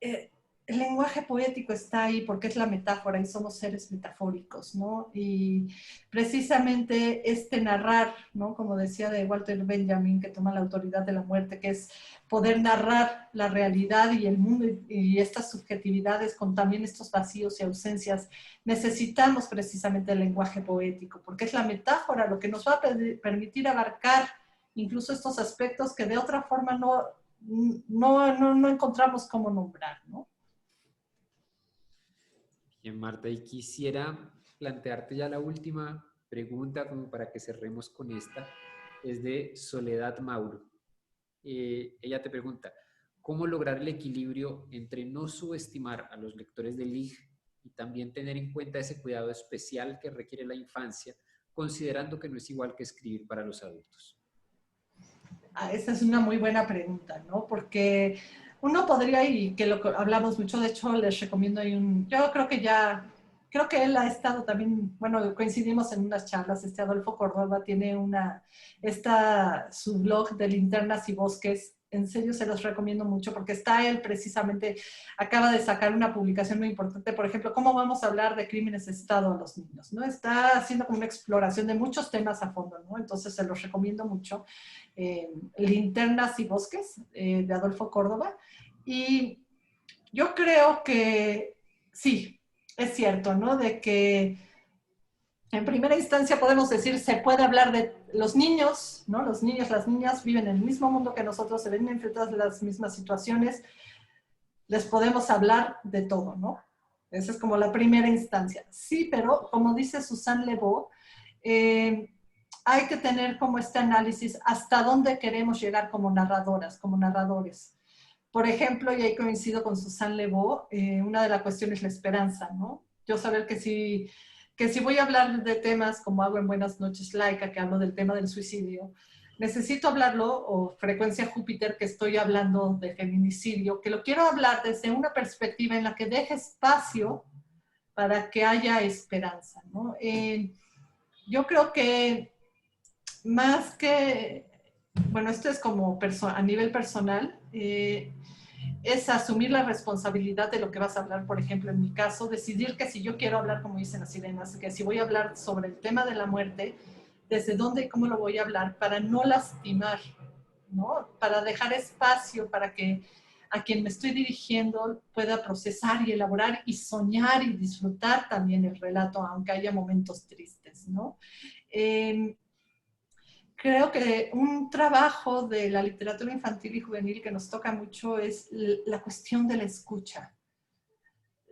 El lenguaje poético está ahí porque es la metáfora y somos seres metafóricos, ¿no? Y precisamente este narrar, ¿no? Como decía de Walter Benjamin, que toma la autoridad de la muerte, que es poder narrar la realidad y el mundo y estas subjetividades con también estos vacíos y ausencias, necesitamos precisamente el lenguaje poético, porque es la metáfora lo que nos va a permitir abarcar incluso estos aspectos que de otra forma no encontramos cómo nombrar, ¿no? Bien, Marta, y quisiera plantearte ya la última pregunta como para que cerremos con esta. Es de Soledad Mauro. Ella te pregunta, ¿cómo lograr el equilibrio entre no subestimar a los lectores de LIG y también tener en cuenta ese cuidado especial que requiere la infancia, considerando que no es igual que escribir para los adultos? Esa es una muy buena pregunta, ¿no? Porque uno podría, y que lo hablamos mucho, de hecho les recomiendo, yo creo que ya creo que él ha estado también, bueno, coincidimos en unas charlas, Adolfo Córdoba tiene su blog de Linternas y Bosques, en serio se los recomiendo mucho porque está él precisamente, acaba de sacar una publicación muy importante, por ejemplo, cómo vamos a hablar de crímenes de Estado a los niños, ¿no? Está haciendo como una exploración de muchos temas a fondo, ¿no? Entonces se los recomiendo mucho. Linternas y Bosques, de Adolfo Córdoba. Y yo creo que sí, es cierto, ¿no? De que en primera instancia podemos decir, se puede hablar de los niños, ¿no? Los niños, las niñas viven en el mismo mundo que nosotros, se ven enfrentadas a las mismas situaciones, les podemos hablar de todo, ¿no? Esa es como la primera instancia. Sí, pero como dice Susan Lebeau, hay que tener como este análisis hasta dónde queremos llegar como narradoras, como narradores. Por ejemplo, y ahí coincido con Susan Lebeau, una de las cuestiones es la esperanza, ¿no? Yo saber que si voy a hablar de temas como hago en Buenas noches, Laika, que hablo del tema del suicidio, necesito hablarlo, o Frecuencia Júpiter, que estoy hablando de feminicidio, que lo quiero hablar desde una perspectiva en la que deje espacio para que haya esperanza, ¿no? Yo creo que más que, bueno, esto es como a nivel personal, es asumir la responsabilidad de lo que vas a hablar. Por ejemplo, en mi caso, decidir que si yo quiero hablar, como dicen las sirenas, que si voy a hablar sobre el tema de la muerte, desde dónde y cómo lo voy a hablar, para no lastimar, ¿no? Para dejar espacio para que a quien me estoy dirigiendo pueda procesar y elaborar y soñar y disfrutar también el relato, aunque haya momentos tristes, ¿no? Creo que un trabajo de la literatura infantil y juvenil que nos toca mucho es la cuestión de la escucha.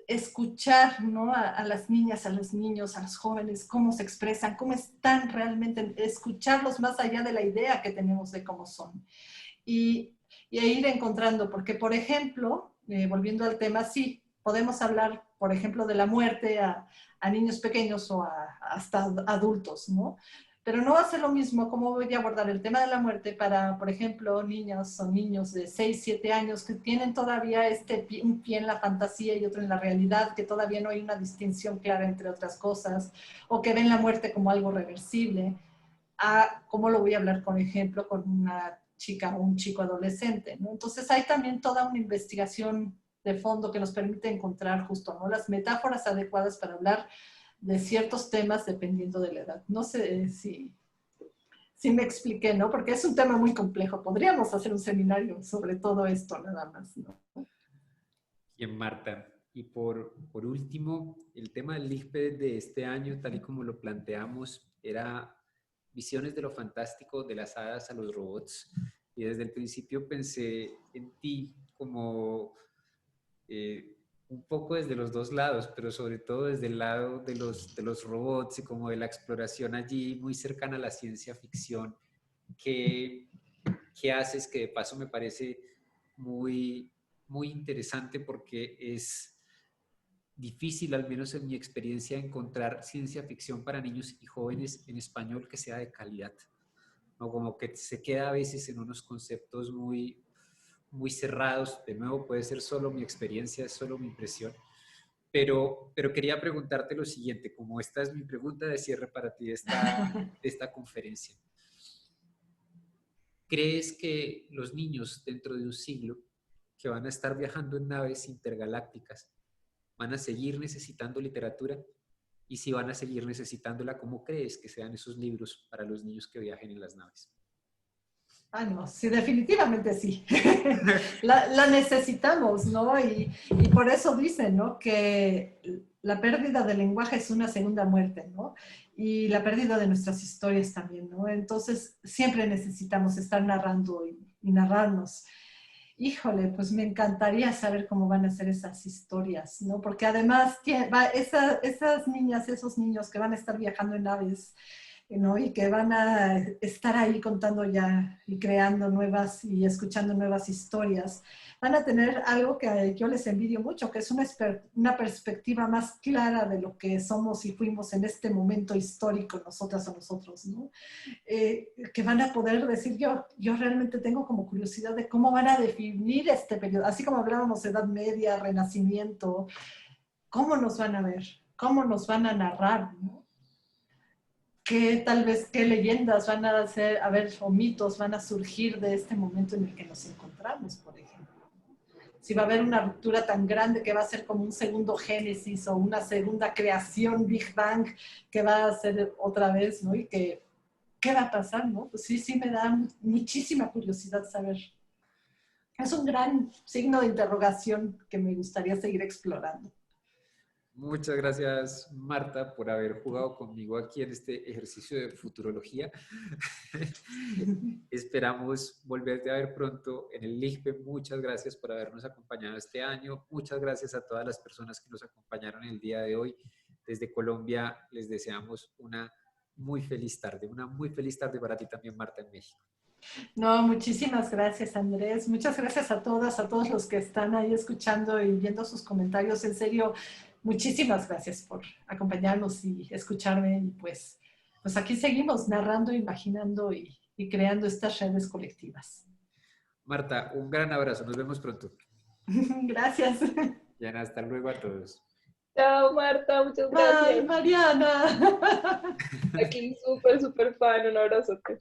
Escuchar, ¿no? a las niñas, a los niños, a los jóvenes, cómo se expresan, cómo están realmente, escucharlos más allá de la idea que tenemos de cómo son. Y ir encontrando, porque por ejemplo, volviendo al tema, sí, podemos hablar, por ejemplo, de la muerte a niños pequeños o hasta adultos, ¿no? Pero no va a ser lo mismo cómo voy a abordar el tema de la muerte para, por ejemplo, niñas o niños de 6, 7 años que tienen todavía un pie en la fantasía y otro en la realidad, que todavía no hay una distinción clara entre otras cosas, o que ven la muerte como algo reversible, a cómo lo voy a hablar, por ejemplo, con una chica o un chico adolescente, ¿no? Entonces hay también toda una investigación de fondo que nos permite encontrar justo, ¿no? Las metáforas adecuadas para hablar de ciertos temas dependiendo de la edad. No sé si me expliqué, ¿no? Porque es un tema muy complejo. Podríamos hacer un seminario sobre todo esto nada más, ¿no? Bien, Marta. Y por último, el tema del LIGPE de este año, tal y como lo planteamos, era visiones de lo fantástico de las hadas a los robots. Y desde el principio pensé en ti como un poco desde los dos lados, pero sobre todo desde el lado de los robots y como de la exploración allí muy cercana a la ciencia ficción que haces, que de paso me parece muy, muy interesante porque es difícil, al menos en mi experiencia, encontrar ciencia ficción para niños y jóvenes en español que sea de calidad, ¿no? Como que se queda a veces en unos conceptos muy, muy cerrados. De nuevo, puede ser solo mi experiencia, es solo mi impresión. Pero quería preguntarte lo siguiente, como esta es mi pregunta de cierre para ti de esta conferencia. ¿Crees que los niños dentro de un siglo que van a estar viajando en naves intergalácticas van a seguir necesitando literatura? Y si van a seguir necesitándola, ¿cómo crees que sean esos libros para los niños que viajen en las naves? Ah, no, sí, definitivamente sí. la necesitamos, ¿no? Y por eso dicen, ¿no? Que la pérdida del lenguaje es una segunda muerte, ¿no? Y la pérdida de nuestras historias también, ¿no? Entonces, siempre necesitamos estar narrando y narrarnos. Híjole, pues me encantaría saber cómo van a ser esas historias, ¿no? Porque además, esas niñas, esos niños que van a estar viajando en naves, ¿no? Y que van a estar ahí contando ya y creando nuevas y escuchando nuevas historias, van a tener algo que yo les envidio mucho, que es una perspectiva más clara de lo que somos y fuimos en este momento histórico nosotras o nosotros, ¿no? Que van a poder decir, yo realmente tengo como curiosidad de cómo van a definir este periodo, así como hablábamos de Edad Media, Renacimiento, ¿cómo nos van a ver? cómo nos van a narrar, ¿no? ¿Qué tal vez qué leyendas van a hacer, a ver, o mitos van a surgir de este momento en el que nos encontramos, por ejemplo? Si va a haber una ruptura tan grande que va a ser como un segundo génesis o una segunda creación, Big Bang, que va a ser otra vez, ¿no? Y que, ¿qué va a pasar, no? Pues sí, sí me da muchísima curiosidad saber. Es un gran signo de interrogación que me gustaría seguir explorando. Muchas gracias, Marta, por haber jugado conmigo aquí en este ejercicio de futurología. Esperamos volverte a ver pronto en el LIGPE. Muchas gracias por habernos acompañado este año. Muchas gracias a todas las personas que nos acompañaron el día de hoy. Desde Colombia les deseamos una muy feliz tarde para ti también, Marta, en México. No, muchísimas gracias, Andrés. Muchas gracias a todas, a todos los que están ahí escuchando y viendo sus comentarios. En serio, muchísimas gracias por acompañarnos y escucharme. Y pues aquí seguimos narrando, imaginando y creando estas redes colectivas. Marta, un gran abrazo. Nos vemos pronto. Gracias. Bien, hasta luego a todos. Chao, Marta, muchas gracias. Bye, Mariana. Aquí súper fan, un abrazote.